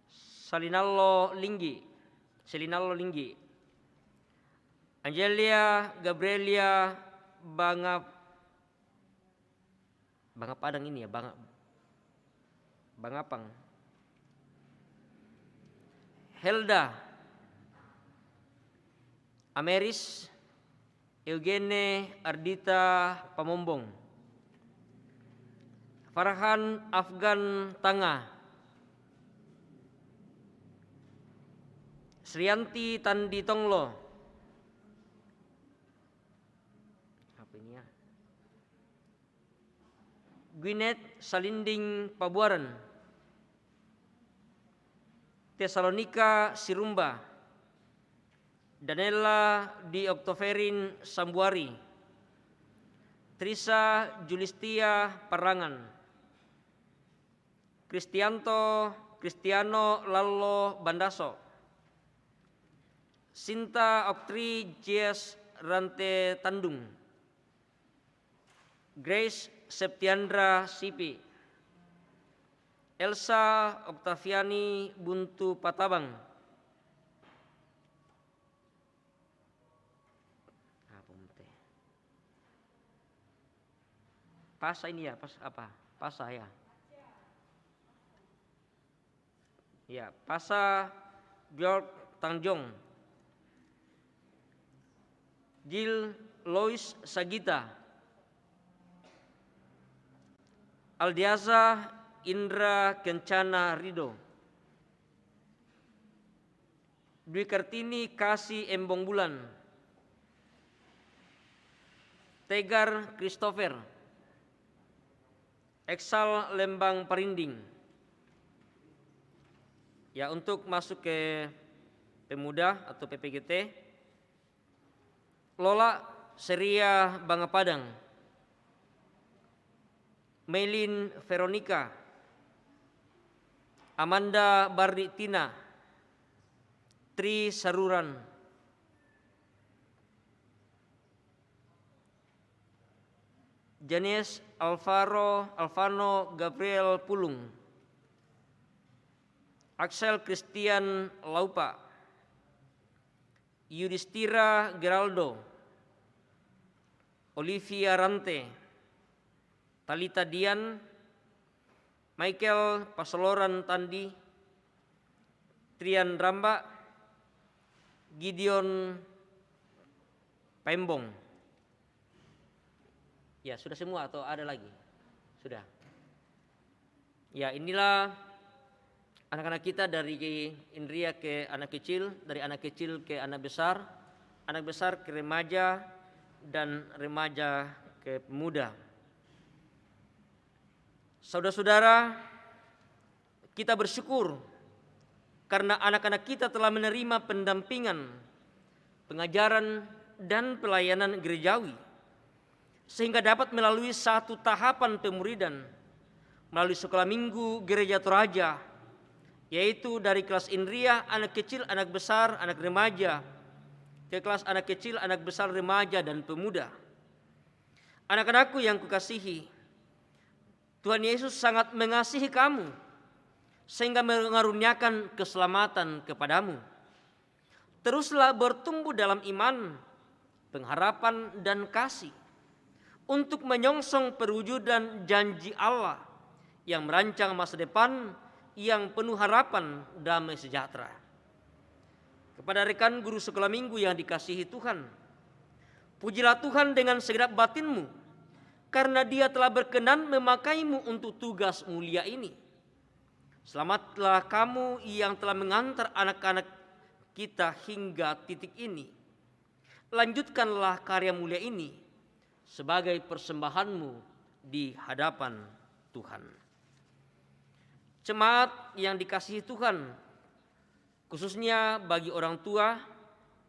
Selinalo Linggi, Angelia Gabrielia Bangapadang ini ya, Bangapang, Helda Ameris Eugene Ardita Pamombong, Farhan Afgan Tanga, Srianti Tandi Tonglo, apa ini ya? Gwyneth Salinding Pabuaran, Tesalonika Sirumba, Danella Di Oktoverin Sambuari, Trisa Julistia Parangan, Cristiano Lallo Bandaso, Sinta Oktri Jes Rante Tandung, Grace Septiandra Sipi, Elsa Oktaviani Buntu Patabang, Pasa ini ya, pas apa? Pasa ya. Ya, Pasa Georg Tangjong, Jill Lois Sagita, Aldiaza Indra Kencana Rido, Dwi Kartini Kasih Embong Bulan, Tegar Christopher, Eksal Lembang Parinding. Ya, untuk masuk ke pemuda atau PPGT, Lola Seria Bangapadang, Melin Veronica, Amanda Bardi Tina, Tri Saruran, Janes Alvano Gabriel Pulung, Axel Christian Laupa, Yudhistira Geraldo, Olivia Rante, Talita Dian, Michael Pasoloran Tandi, Trian Ramba, Gideon Pembong. Ya, sudah semua atau ada lagi? Sudah. Ya, inilah anak-anak kita dari Indria ke anak kecil, dari anak kecil ke anak besar ke remaja, dan remaja ke pemuda. Saudara-saudara, kita bersyukur karena anak-anak kita telah menerima pendampingan, pengajaran, dan pelayanan gerejawi, sehingga dapat melalui satu tahapan pemuridan melalui sekolah minggu Gereja Toraja, yaitu dari kelas Indria, anak kecil, anak besar, anak remaja, ke kelas anak kecil, anak besar, remaja, dan pemuda. Anak-anakku yang kukasihi, Tuhan Yesus sangat mengasihi kamu sehingga mengaruniakan keselamatan kepadamu. Teruslah bertumbuh dalam iman, pengharapan, dan kasih untuk menyongsong perwujudan janji Allah yang merancang masa depan yang penuh harapan damai sejahtera. Kepada rekan guru sekolah minggu yang dikasihi Tuhan, pujilah Tuhan dengan segenap batinmu, karena Dia telah berkenan memakaimu untuk tugas mulia ini. Selamatlah kamu yang telah mengantar anak-anak kita hingga titik ini. Lanjutkanlah karya mulia ini sebagai persembahanmu di hadapan Tuhan. Jemaat yang dikasihi Tuhan, khususnya bagi orang tua,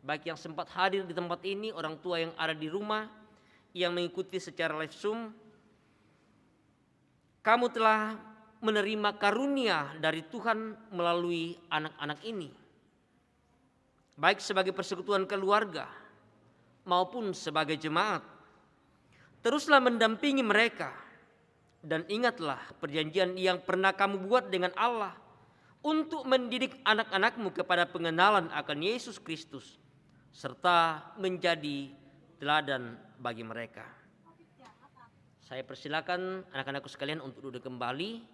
baik yang sempat hadir di tempat ini, orang tua yang ada di rumah, yang mengikuti secara live Zoom, kamu telah menerima karunia dari Tuhan melalui anak-anak ini, baik sebagai persekutuan keluarga maupun sebagai jemaat. Teruslah mendampingi mereka, dan ingatlah perjanjian yang pernah kamu buat dengan Allah untuk mendidik anak-anakmu kepada pengenalan akan Yesus Kristus, serta menjadi teladan bagi mereka. Saya persilakan anak-anakku sekalian untuk duduk kembali.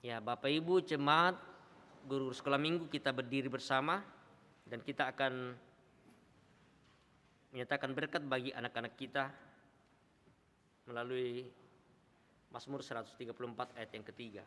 Ya, Bapak Ibu, jemaat, guru sekolah minggu, kita berdiri bersama dan kita akan menyatakan berkat bagi anak-anak kita melalui Mazmur 134 ayat yang ketiga.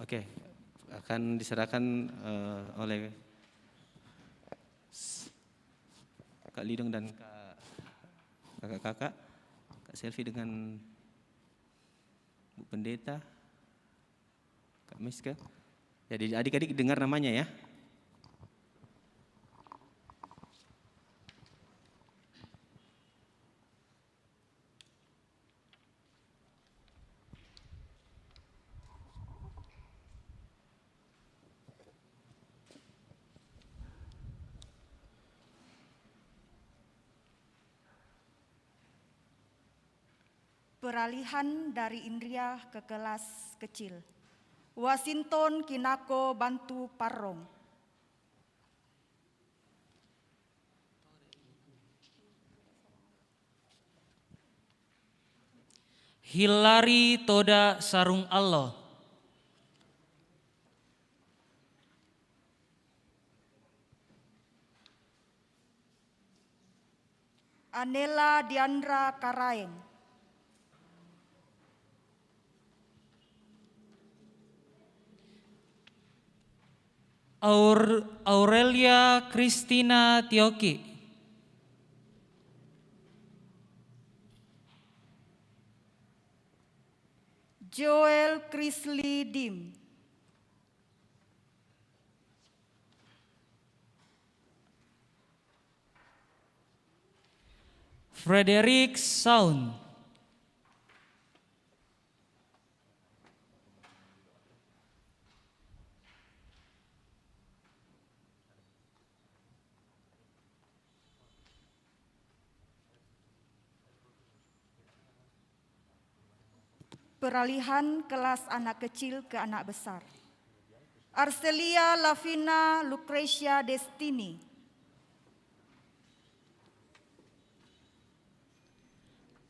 Oke, akan diserahkan oleh Kak Lidong dan kakak-kakak, Kak Selvi dengan Bu Pendeta, Kak Miska. Jadi adik-adik dengar namanya ya. Peralihan dari Indria ke kelas kecil. Washington Kinako Bantu Parong. Hilari Toda Sarung Allah. Anela Diandra Karaeng. Aurelia Christina Tioki. Joel Krisli Dim. Frederick Sound. Peralihan kelas anak kecil ke anak besar. Arcelia Lavina Lucretia Destini.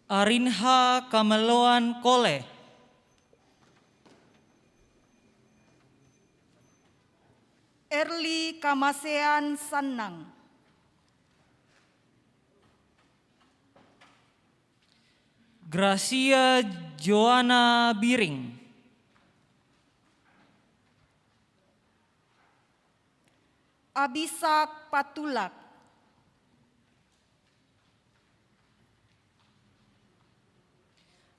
Arinha Kameloan Kole. Erli Kamasean Sanang. Gracia Joanna Biring. Abisak Patulak.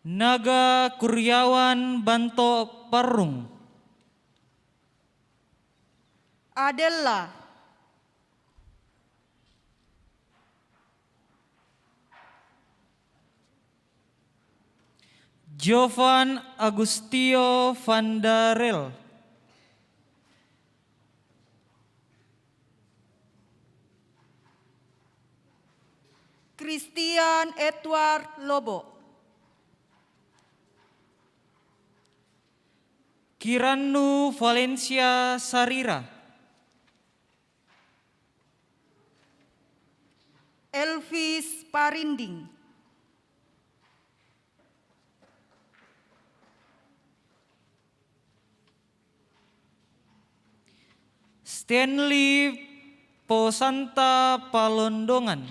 Naga Kuryawan Banto Parung. Adela. Jovan Agustio Vandarel. Christian Edward Lobo. Kiranu Valencia Sarira. Elvis Parinding. Stanley Posanta Palondongan.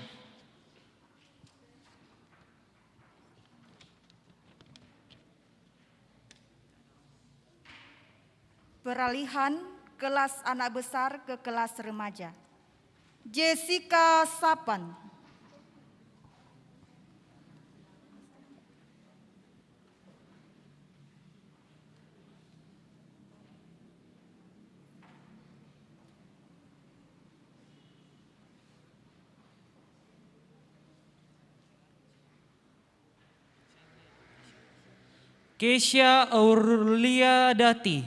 Peralihan kelas anak besar ke kelas remaja. Jessica Sapan. Keisha Aurelia Dati.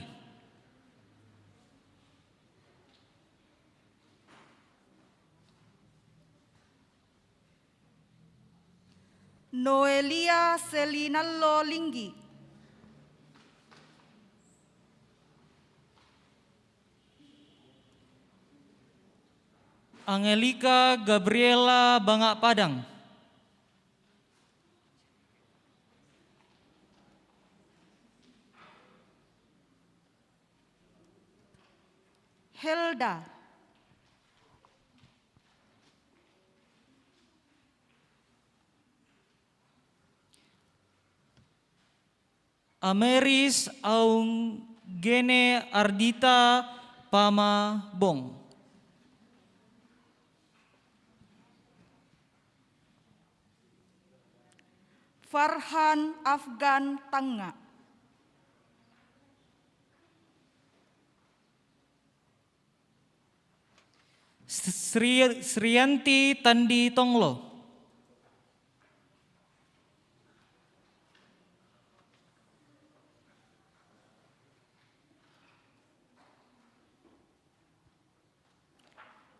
Noelia Selinallo Linggi. Angelika Gabriela Bangak Padang. Helda. Ameris Aunggene Ardita Pamabong. Farhan Afgan Tanga. Sriyanti Tandi Tonglo.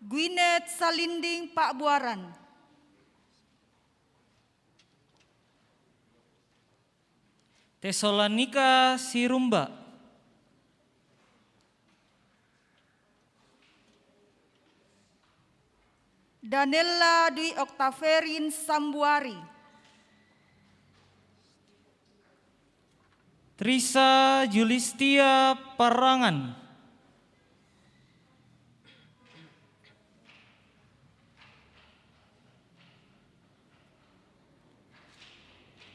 Gwyneth Salinding Pak Buaran. Tesalonika Sirumba. Danella Dwi Oktaverin Sambuari. Trisa Julistia Parangan.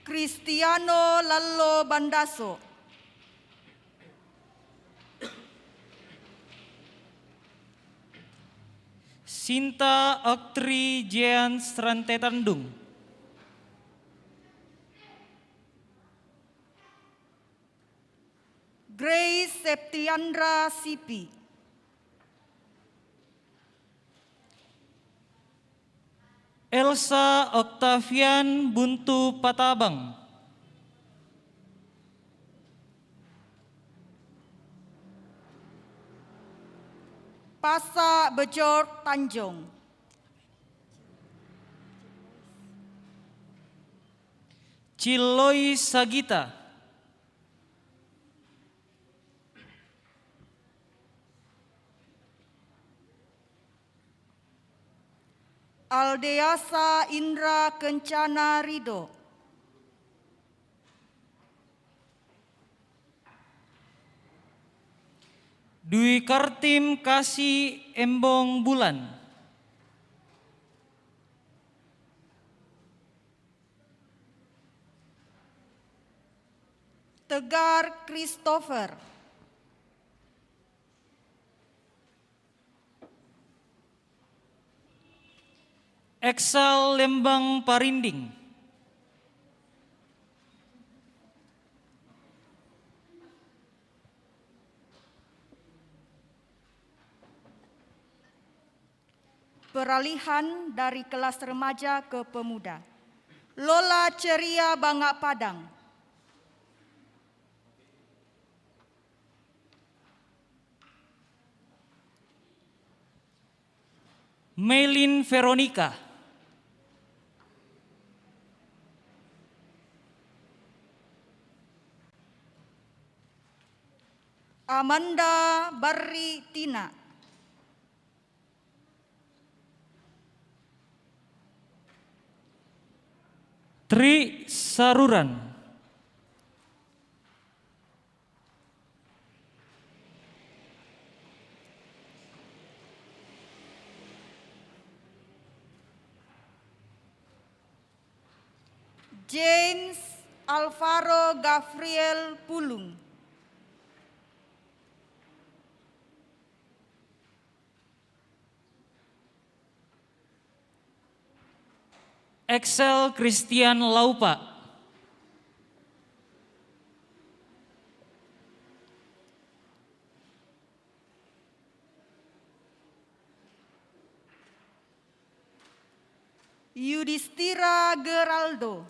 Cristiano Lallo Bandaso. Sinta Aktri Jean Srantetandung. Grace Septiandra Sipi. Elsa Octavian Buntu Patabang. Pasa Bejor Tanjung. Ciloy Sagita. Aldeasa Indra Kencana Rido. Dwi Kartim Kasih Embong Bulan. Tegar Christopher. Eksal Lembang Parinding. Peralihan dari kelas remaja ke pemuda. Lola Ceria Bangak Padang. Melin Veronica. Amanda Barri Tina. Tri Saruran. James Alvaro Gabriel Pulung. Excel Christian Laupa. Yudhistira Geraldo.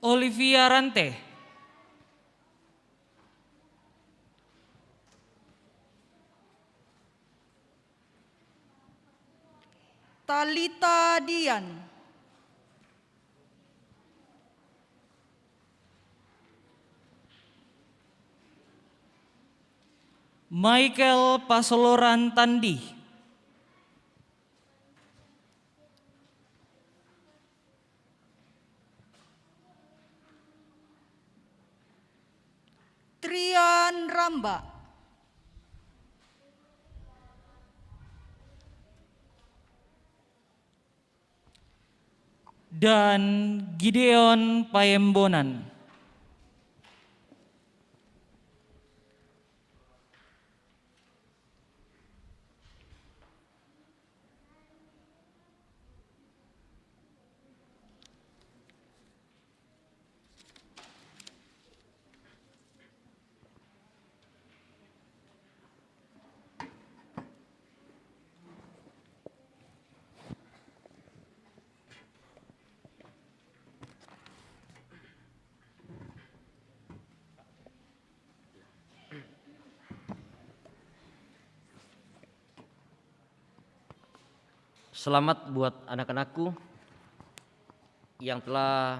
Olivia Rante. Talita Dian. Michael Pasoloran Tandi. Trian Ramba. Dan Gideon Payembonan. Selamat buat anak-anakku yang telah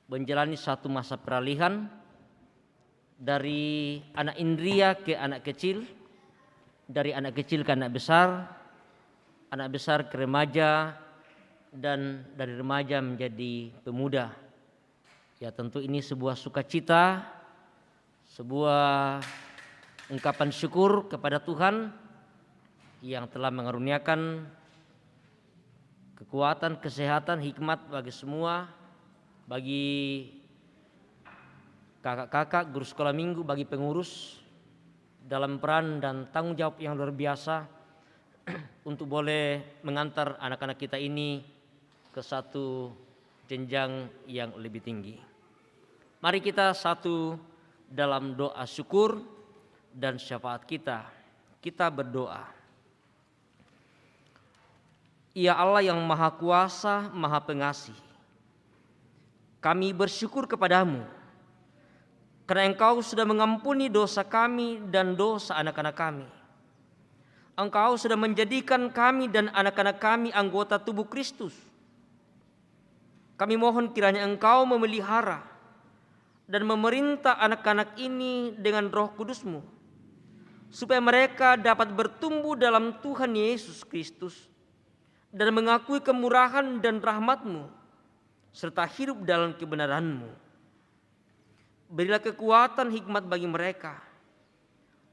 menjalani satu masa peralihan dari anak indria ke anak kecil, dari anak kecil ke anak besar ke remaja, dan dari remaja menjadi pemuda. Ya, tentu ini sebuah sukacita, sebuah ungkapan syukur kepada Tuhan yang telah mengaruniakan kekuatan, kesehatan, hikmat bagi semua, bagi kakak-kakak, guru sekolah minggu, bagi pengurus dalam peran dan tanggung jawab yang luar biasa untuk boleh mengantar anak-anak kita ini ke satu jenjang yang lebih tinggi. Mari kita satu dalam doa syukur dan syafaat kita. Kita berdoa. Ya Allah yang Maha Kuasa, Maha Pengasih, kami bersyukur kepadamu karena Engkau sudah mengampuni dosa kami dan dosa anak-anak kami. Engkau sudah menjadikan kami dan anak-anak kami anggota tubuh Kristus. Kami mohon kiranya Engkau memelihara dan memerintah anak-anak ini dengan Roh Kudus-Mu, supaya mereka dapat bertumbuh dalam Tuhan Yesus Kristus dan mengakui kemurahan dan rahmat-Mu, serta hidup dalam kebenaran-Mu. Berilah kekuatan hikmat bagi mereka,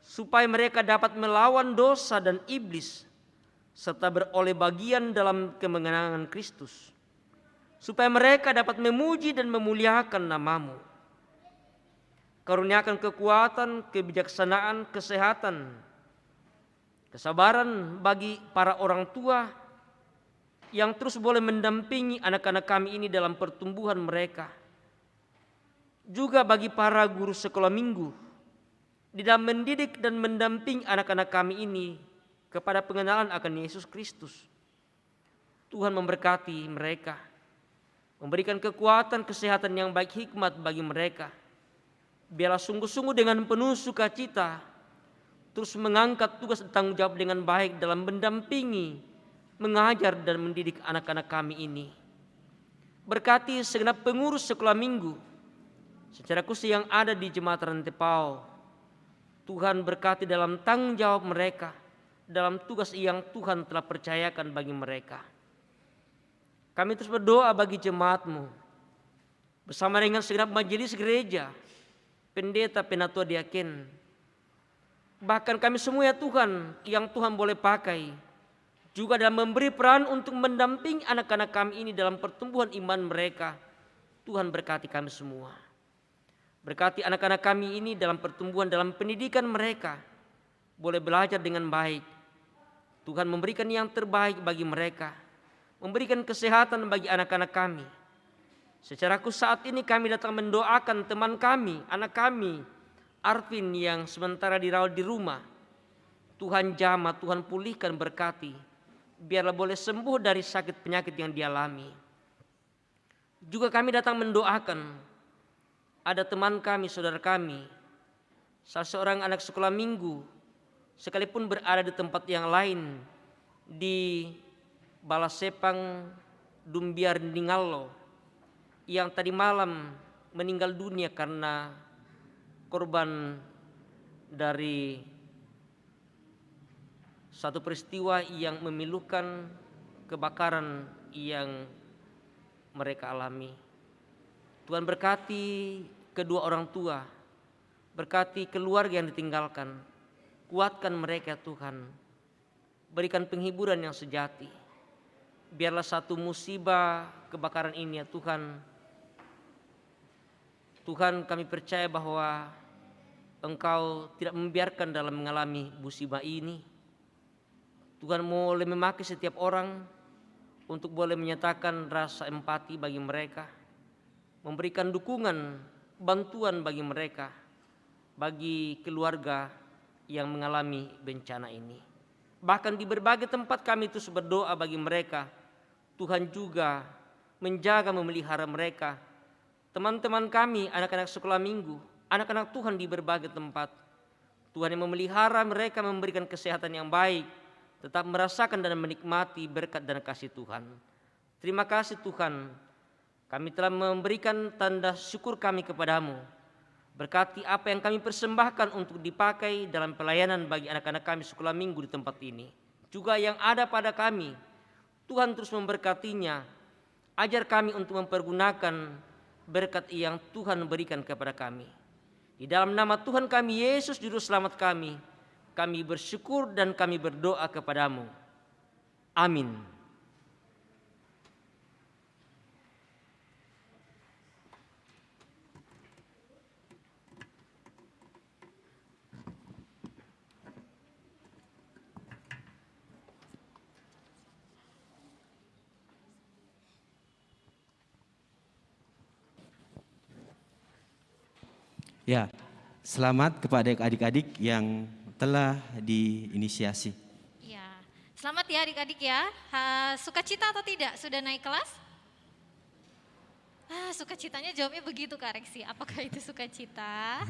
supaya mereka dapat melawan dosa dan iblis, serta beroleh bagian dalam kemenangan Kristus, supaya mereka dapat memuji dan memuliakan nama-Mu. Karuniakan kekuatan, kebijaksanaan, kesehatan, kesabaran bagi para orang tua yang terus boleh mendampingi anak-anak kami ini dalam pertumbuhan mereka. Juga bagi para guru sekolah minggu di dalam mendidik dan mendampingi anak-anak kami ini kepada pengenalan akan Yesus Kristus. Tuhan memberkati mereka, memberikan kekuatan, kesehatan yang baik, hikmat bagi mereka. Biarlah sungguh-sungguh dengan penuh sukacita terus mengangkat tugas dan tanggung jawab dengan baik dalam mendampingi, mengajar dan mendidik anak-anak kami ini. Berkati segenap pengurus sekolah minggu secara khusus yang ada di Jemaat Rantepao. Tuhan berkati dalam tanggung jawab mereka, dalam tugas yang Tuhan telah percayakan bagi mereka. Kami terus berdoa bagi jemaat-Mu bersama dengan segenap majelis gereja, pendeta, penatua, diaken, Bahkan kami semua ya Tuhan yang Tuhan boleh pakai juga dalam memberi peran untuk mendampingi anak-anak kami ini dalam pertumbuhan iman mereka. Tuhan berkati kami semua. Berkati anak-anak kami ini dalam pertumbuhan, dalam pendidikan mereka. Boleh belajar dengan baik. Tuhan memberikan yang terbaik bagi mereka. Memberikan kesehatan bagi anak-anak kami. Secara khusus saat ini kami datang mendoakan teman kami, anak kami, Arvin yang sementara dirawat di rumah. Tuhan jamah, Tuhan pulihkan, berkati. Biarlah boleh sembuh dari sakit penyakit yang dialami. Juga kami datang mendoakan. Ada teman kami, saudara kami. Salah seorang anak sekolah minggu. Sekalipun berada di tempat yang lain. Di Balasepang, Dumbiar, Ningallo. Yang tadi malam meninggal dunia karena korban dari satu peristiwa yang memilukan kebakaran yang mereka alami. Tuhan berkati kedua orang tua, berkati keluarga yang ditinggalkan, kuatkan mereka Tuhan, berikan penghiburan yang sejati. Biarlah satu musibah kebakaran ini ya Tuhan, Tuhan kami percaya bahwa Engkau tidak membiarkan dalam mengalami musibah ini. Tuhan boleh memakai setiap orang untuk boleh menyatakan rasa empati bagi mereka, memberikan dukungan, bantuan bagi mereka, bagi keluarga yang mengalami bencana ini. Bahkan di berbagai tempat kami terus berdoa bagi mereka. Tuhan juga menjaga, memelihara mereka. Teman-teman kami, anak-anak sekolah minggu, anak-anak Tuhan di berbagai tempat. Tuhan yang memelihara mereka, memberikan kesehatan yang baik, tetap merasakan dan menikmati berkat dan kasih Tuhan. Terima kasih Tuhan, kami telah memberikan tanda syukur kami kepadamu. Berkati apa yang kami persembahkan untuk dipakai dalam pelayanan bagi anak-anak kami sekolah minggu di tempat ini. Juga yang ada pada kami, Tuhan terus memberkatinya. Ajar kami untuk mempergunakan berkat yang Tuhan berikan kepada kami. Di dalam nama Tuhan kami Yesus Juru Selamat kami bersyukur dan kami berdoa kepadamu. Amin. Ya, selamat kepada adik-adik yang telah diinisiasi. Ya, selamat ya adik-adik ya. Sukacita atau tidak? Sudah naik kelas? Sukacitanya jawabnya begitu Kak Reksi. Apakah itu sukacita?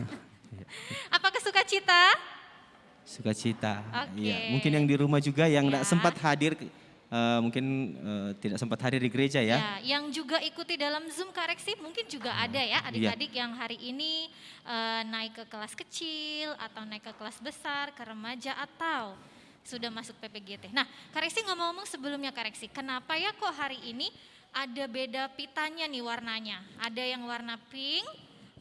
Apakah sukacita? Sukacita. Oke. Ya, mungkin yang di rumah juga yang tidak Ya. sempat hadir, mungkin tidak sempat hadir di gereja ya. Ya, yang juga ikuti dalam Zoom Kak Reksi mungkin juga ada ya adik-adik yang hari ini naik ke kelas kecil atau naik ke kelas besar, ke remaja atau sudah masuk PPGT. Nah, Kak Reksi ngomong-ngomong sebelumnya Kak Reksi, kenapa ya kok hari ini ada beda pitanya nih warnanya? Ada yang warna pink,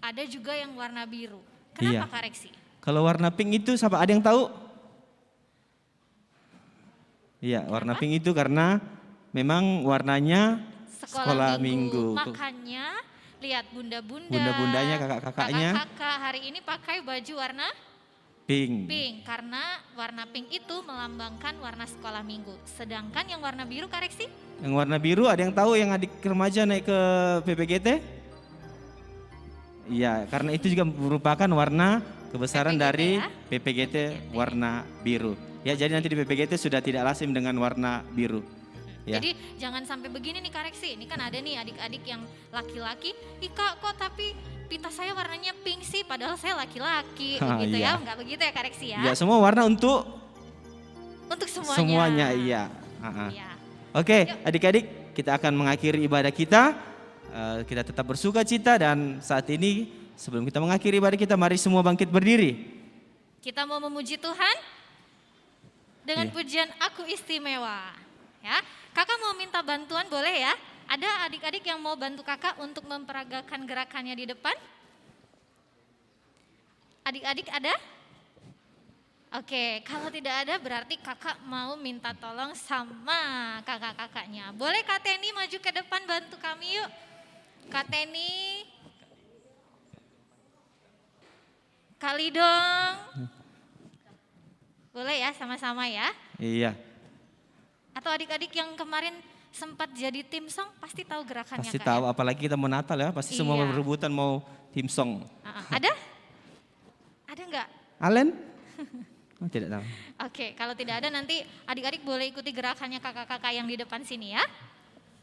ada juga yang warna biru. Kenapa Iya. Kak Reksi? Kalau warna pink itu siapa? Ada yang tahu? Iya, warna pink itu karena memang warnanya sekolah minggu. Makanya lihat bunda-bunda, Bunda-bundanya, kakak-kakaknya kakak-kakak hari ini pakai baju warna pink. pink karena warna pink itu melambangkan warna sekolah minggu. Sedangkan yang warna biru Kak Reksi? Yang warna biru ada yang tahu yang adik remaja naik ke PPGT? Iya, karena itu juga merupakan warna kebesaran PPGT dari ya? PPGT warna biru. Ya, jadi nanti di PPGT sudah tidak lazim dengan warna biru. Ya. Jadi jangan sampai begini nih Kak Reksi, ini kan ada nih adik-adik yang laki-laki, ih Kak kok tapi pita saya warnanya pink sih padahal saya laki-laki begitu Iya. ya, enggak begitu ya Kak Reksi ya? Ya, semua warna untuk Untuk semuanya, iya. Iya. Oke, adik-adik, kita akan mengakhiri ibadah kita. Kita tetap bersuka cita dan saat ini sebelum kita mengakhiri ibadah kita, mari semua bangkit berdiri. Kita mau memuji Tuhan dengan Iya. pujian Aku Istimewa. Ya, kakak mau minta bantuan boleh ya? Ada adik-adik yang mau bantu kakak untuk memperagakan gerakannya di depan? Adik-adik ada? Oke, kalau tidak ada berarti kakak mau minta tolong sama kakak-kakaknya. Boleh Kak Teni maju ke depan bantu kami yuk. Kak Teni. Kali dong. Boleh ya sama-sama ya. Iya. Atau adik-adik yang kemarin sempat jadi tim song pasti tahu gerakannya Pasti Kak, tahu, ya? apalagi kita mau Natal ya, pasti semua Iya. berebutan mau tim song. Ada? Ada nggak? Alen? Oh, tidak tahu. Oke, kalau tidak ada nanti adik-adik boleh ikuti gerakannya kakak-kakak yang di depan sini ya.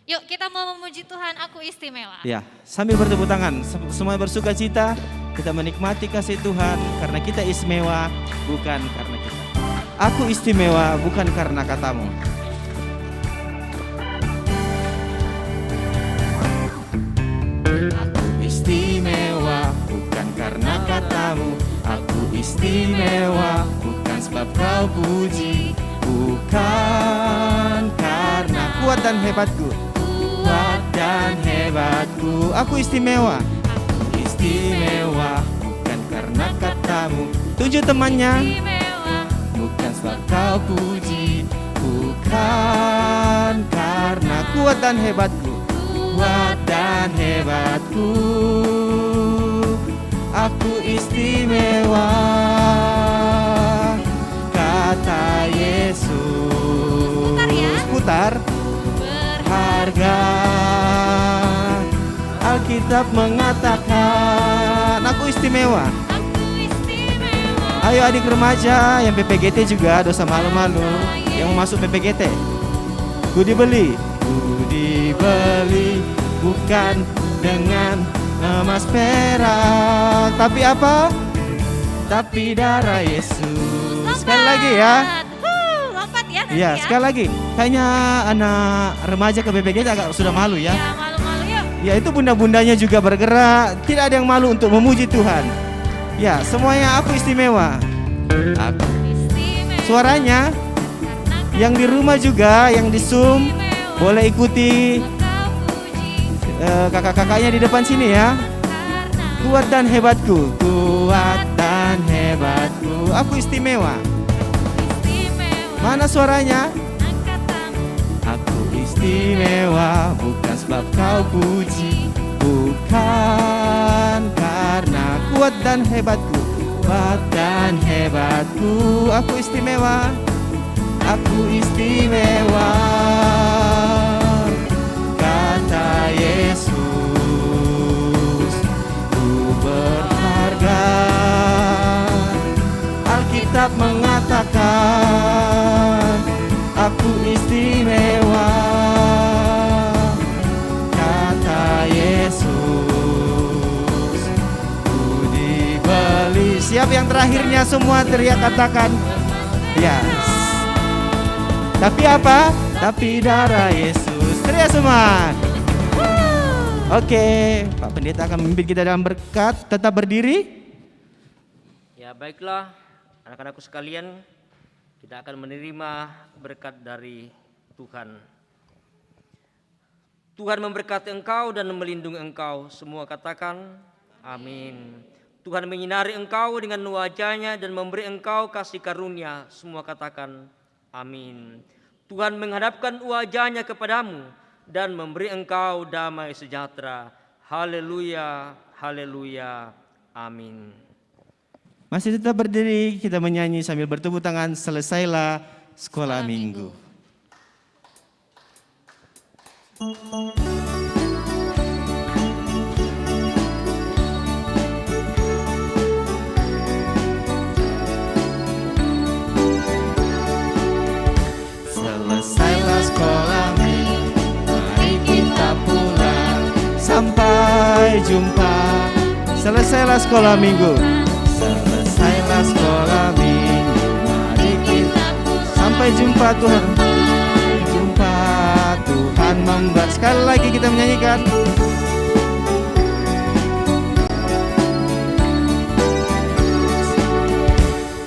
Yuk kita mau memuji Tuhan, aku istimewa. Ya, sambil bertepuk tangan, semua bersuka cita, kita menikmati kasih Tuhan karena kita istimewa, bukan karena kita. Aku istimewa, bukan karena katamu. Aku istimewa, bukan karena katamu. Aku istimewa, bukan sebab kau puji, bukan karena kuat dan hebatku. Kuat dan hebatku, aku istimewa. Aku istimewa, bukan karena katamu. Tujuh temannya, bukan sebab kau puji, bukan karena kuat dan hebatku. Kuat dan hebatku, aku istimewa, kata Yesus. Putar, berharga. Alkitab mengatakan, aku istimewa. Ayo adik remaja yang PPGT juga, dosa malu-malu, yang mau masuk PPGT. Ku dibeli bukan dengan emas perak, tapi apa? Tapi darah Yesus. Sekali lagi ya. Lompat ya nanti Iya, ya. sekali lagi. Kayaknya anak remaja ke PPGT agak sudah malu ya. Ya malu-malu yuk. Ya itu bunda-bundanya juga bergerak. Tidak ada yang malu untuk memuji Tuhan. Ya, semuanya aku istimewa. Aku Istimewa. suaranya yang di rumah juga, yang di Zoom boleh ikuti kakak-kakaknya di depan sini ya. Kuat dan hebatku, kuat dan hebatku, aku istimewa. Mana suaranya? Aku istimewa, bukan sebab kau puji, bukan karena kuat dan hebatku. Kuat dan hebatku, aku istimewa. Aku istimewa, kata Yesus. Ku berharga, Alkitab mengatakan, aku istimewa, kata Yesus. Ku dibeli. Siap yang terakhirnya semua teriak katakan, yes. Tapi apa? Tapi darah Yesus. Teriak semua. Oke, Pak Pendeta akan memimpin kita dalam berkat. Tetap berdiri. Ya baiklah, anak-anakku sekalian, kita akan menerima berkat dari Tuhan. Tuhan memberkati engkau dan melindungi engkau. Semua katakan amin. Tuhan menyinari engkau dengan wajah-Nya dan memberi engkau kasih karunia. Semua katakan amin. Tuhan menghadapkan wajah-Nya kepadamu dan memberi engkau damai sejahtera. Haleluya, haleluya, amin. Masih tetap berdiri, kita menyanyi sambil bertepuk tangan. Selesailah sekolah minggu. Selesailah sekolah minggu, mari kita pulang. Sampai jumpa. Selesailah sekolah minggu. Selesailah sekolah minggu, mari kita pulang. Sampai jumpa Tuhan. Jumpa Tuhan membalas. Sekali lagi kita menyanyikan.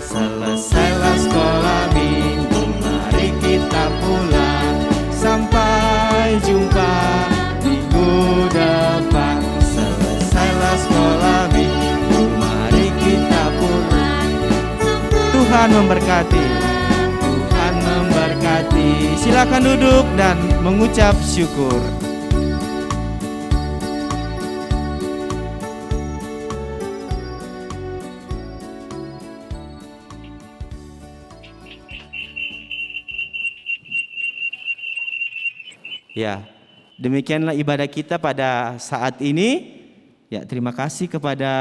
Selesailah sekolah minggu, mari kita pulang. Sampai jumpa minggu depan. Selesailah sekolah minggu, mari kita pulang. Tuhan memberkati. Tuhan memberkati. Silakan duduk dan mengucap syukur. Ya, demikianlah ibadah kita pada saat ini. Ya, terima kasih kepada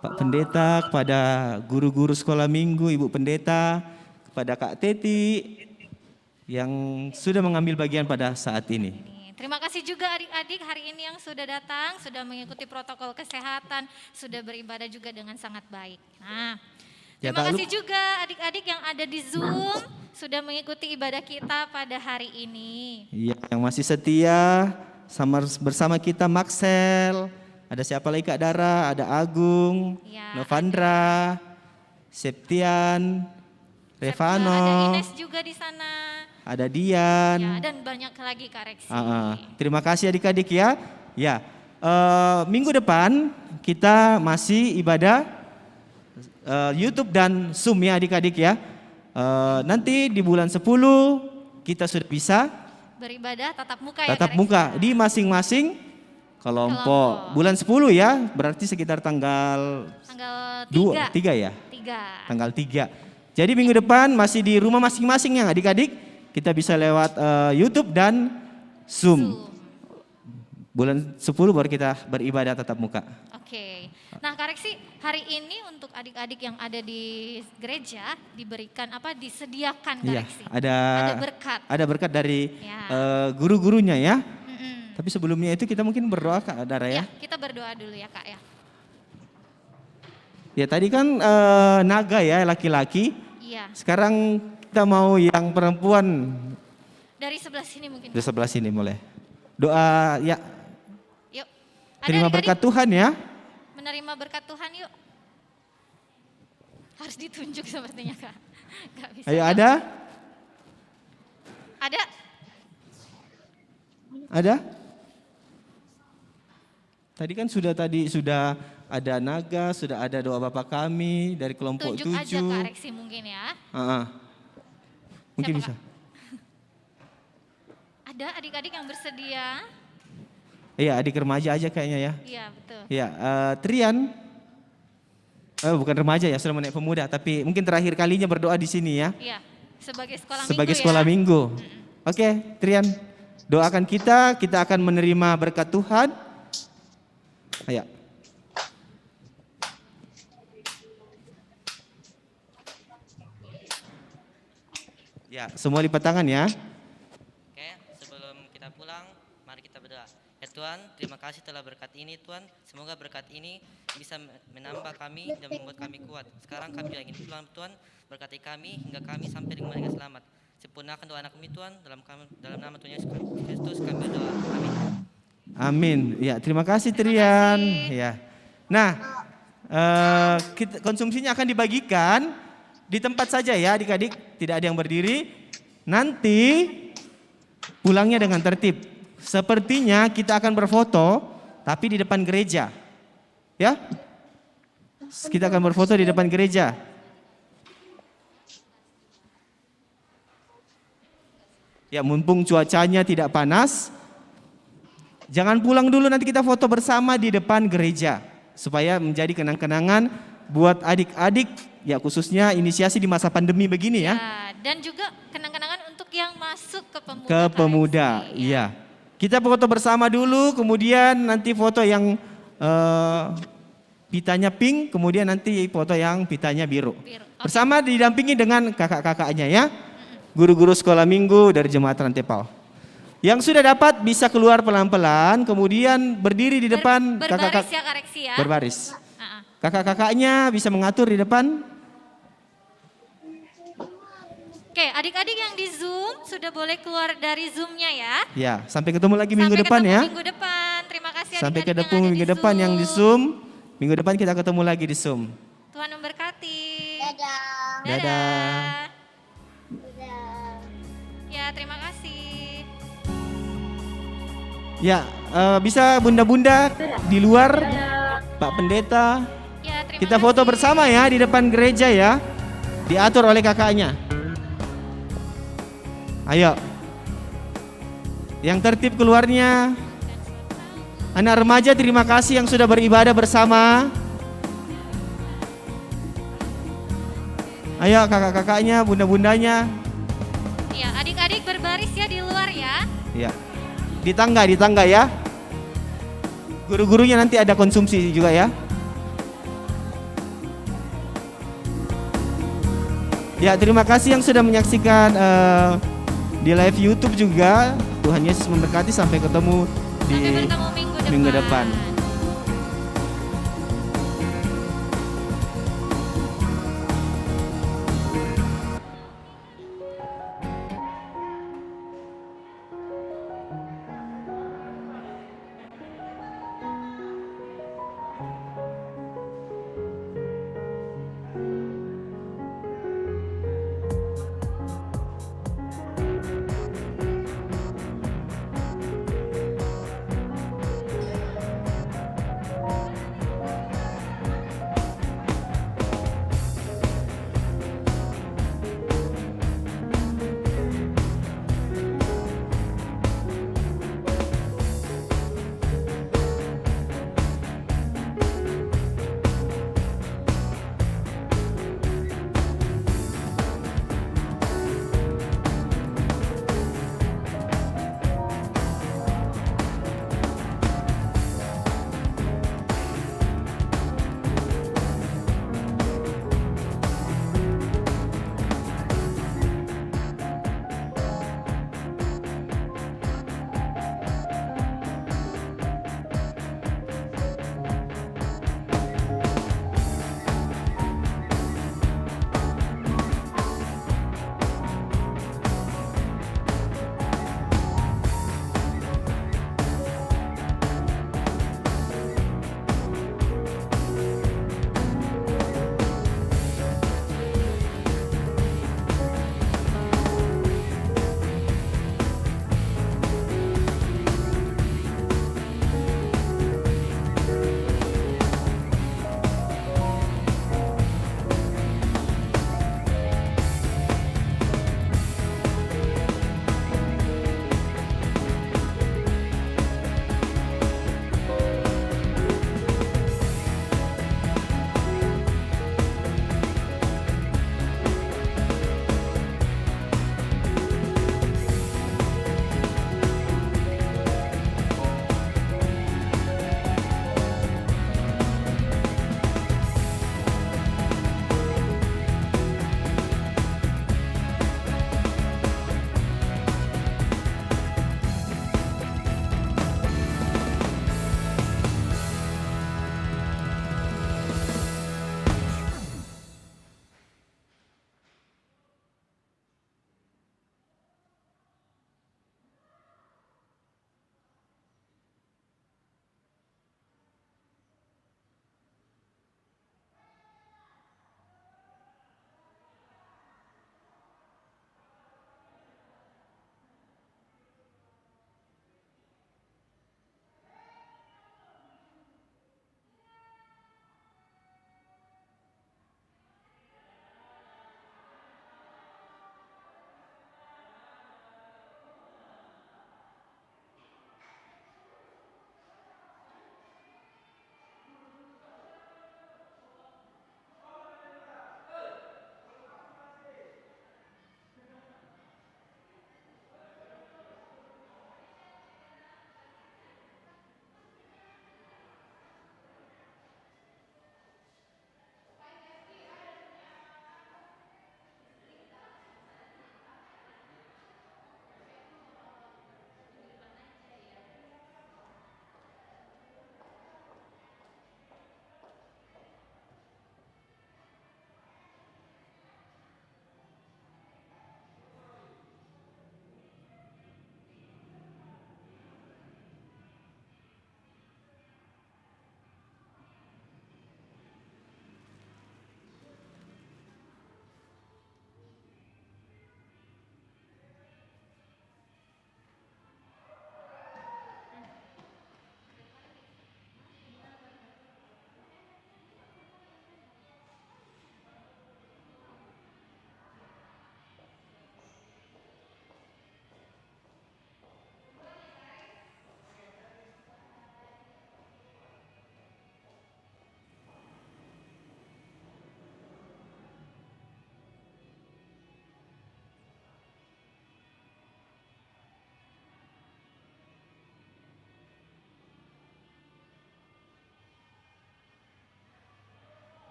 Pak Pendeta, kepada guru-guru sekolah minggu, Ibu Pendeta, kepada Kak Teti yang sudah mengambil bagian pada saat ini. Terima kasih juga adik-adik hari ini yang sudah datang, sudah mengikuti protokol kesehatan, sudah beribadah juga dengan sangat baik. Nah, Ya, terima tak kasih juga adik-adik yang ada di Zoom sudah mengikuti ibadah kita pada hari ini. Ya, yang masih setia bersama kita Maxel, ada siapa lagi Kak Dara, ada Agung, Ya, Novandra, Septian, Revano, ada Ines juga di sana. ada Dian. Ya, dan banyak lagi Kak Reksi. Terima kasih adik-adik ya. Ya, minggu depan kita masih ibadah YouTube dan Zoom ya adik-adik ya. Nanti di bulan 10 kita sudah bisa Beribadah tatap muka ya tatap Kak Reksi. muka di masing-masing kelompok. Bulan 10 ya, berarti sekitar tanggal 3 ya. 3. Tanggal 3. Jadi minggu depan masih di rumah masing-masing ya adik-adik. Kita bisa lewat YouTube dan Zoom. Bulan 10 baru kita beribadah tatap muka. Oke. Nah Kak Reksi, hari ini untuk adik-adik yang ada di gereja diberikan apa, disediakan Kak Iya, Reksi. ada berkat. Ada berkat dari Ya. guru-gurunya ya. Tapi sebelumnya itu kita mungkin berdoa Kak Dara ya. Ya, kita berdoa dulu ya Kak ya. Ya tadi kan naga ya laki-laki. Iya. Sekarang kita mau yang perempuan. Dari sebelah sini mungkin. Di sebelah sini boleh. Doa ya. Yuk. Ada Terima adik-adik berkat Tuhan ya. menerima berkat Tuhan yuk. Harus ditunjuk sepertinya Kak. Gak bisa. Ayo ada? Ada? Ada? Tadi kan sudah ada naga, sudah ada doa Bapa kami dari kelompok Tunjuk 7. aja Kak Reksi mungkin ya. Mungkin Siapa, bisa. Kak? Ada adik-adik yang bersedia? Iya, adik remaja aja kayaknya ya. Iya betul. Iya, Trian. Bukan remaja ya, sudah menaik pemuda, tapi mungkin terakhir kalinya berdoa di sini ya. Iya, sebagai sekolah Sebagai minggu sekolah ya. minggu. Oke, Trian. Doakan kita akan menerima berkat Tuhan. Ayo. Ya, semua lipat tangan ya. Oke, sebelum kita pulang, mari kita berdoa. Ya Tuhan, terima kasih telah berkat ini Tuhan. Semoga berkat ini bisa menambah kami dan membuat kami kuat. Sekarang kami ingin pulang Tuhan, berkati kami hingga kami sampai dengan mereka selamat. Sempurnakan doa anak kami Tuhan, dalam nama Tuhan Yesus Kristus kami berdoa. Amin. Amin. Ya, terima kasih Trian. Ya. Nah, konsumsinya akan dibagikan di tempat saja ya adik-adik, tidak ada yang berdiri. Nanti pulangnya dengan tertib. Sepertinya kita akan berfoto tapi di depan gereja. Ya? Kita akan berfoto di depan gereja. Ya, mumpung cuacanya tidak panas, jangan pulang dulu, nanti kita foto bersama di depan gereja supaya menjadi kenang-kenangan buat adik-adik, ya khususnya inisiasi di masa pandemi begini ya. Dan juga kenang-kenangan untuk yang masuk ke pemuda. Ke pemuda, iya. Kita foto bersama dulu, kemudian nanti foto yang pitanya pink, kemudian nanti foto yang pitanya biru. Bersama didampingi dengan kakak-kakaknya ya. Guru-guru sekolah minggu dari Jemaat Rantepal. Yang sudah dapat bisa keluar pelan-pelan, kemudian berdiri di depan berbaris ya Kak Reksi ya. Berbaris. Kakak-kakaknya bisa mengatur di depan. Oke, adik-adik yang di Zoom sudah boleh keluar dari Zoom-nya ya. Ya, sampai ketemu lagi minggu depan ya. Minggu depan. Terima kasih Sampai adik-adik ketemu minggu depan yang di Zoom. Minggu depan kita ketemu lagi di Zoom. Tuhan memberkati. Dadah. Dadah. Ya, terima kasih. Ya, bisa bunda-bunda di luar, Pak Pendeta. Ya, terima Kita foto bersama ya di depan gereja ya. Diatur oleh kakaknya. Ayo. Yang tertib keluarnya. Anak remaja terima kasih yang sudah beribadah bersama. Ayo kakak-kakaknya, bunda-bundanya. Ya, adik-adik berbaris ya di luar ya. Ya. Di tangga ya. Guru-gurunya nanti ada konsumsi juga ya. Ya, terima kasih yang sudah menyaksikan di live YouTube juga. Tuhan Yesus memberkati, sampai ketemu di Sampai bertemu minggu depan.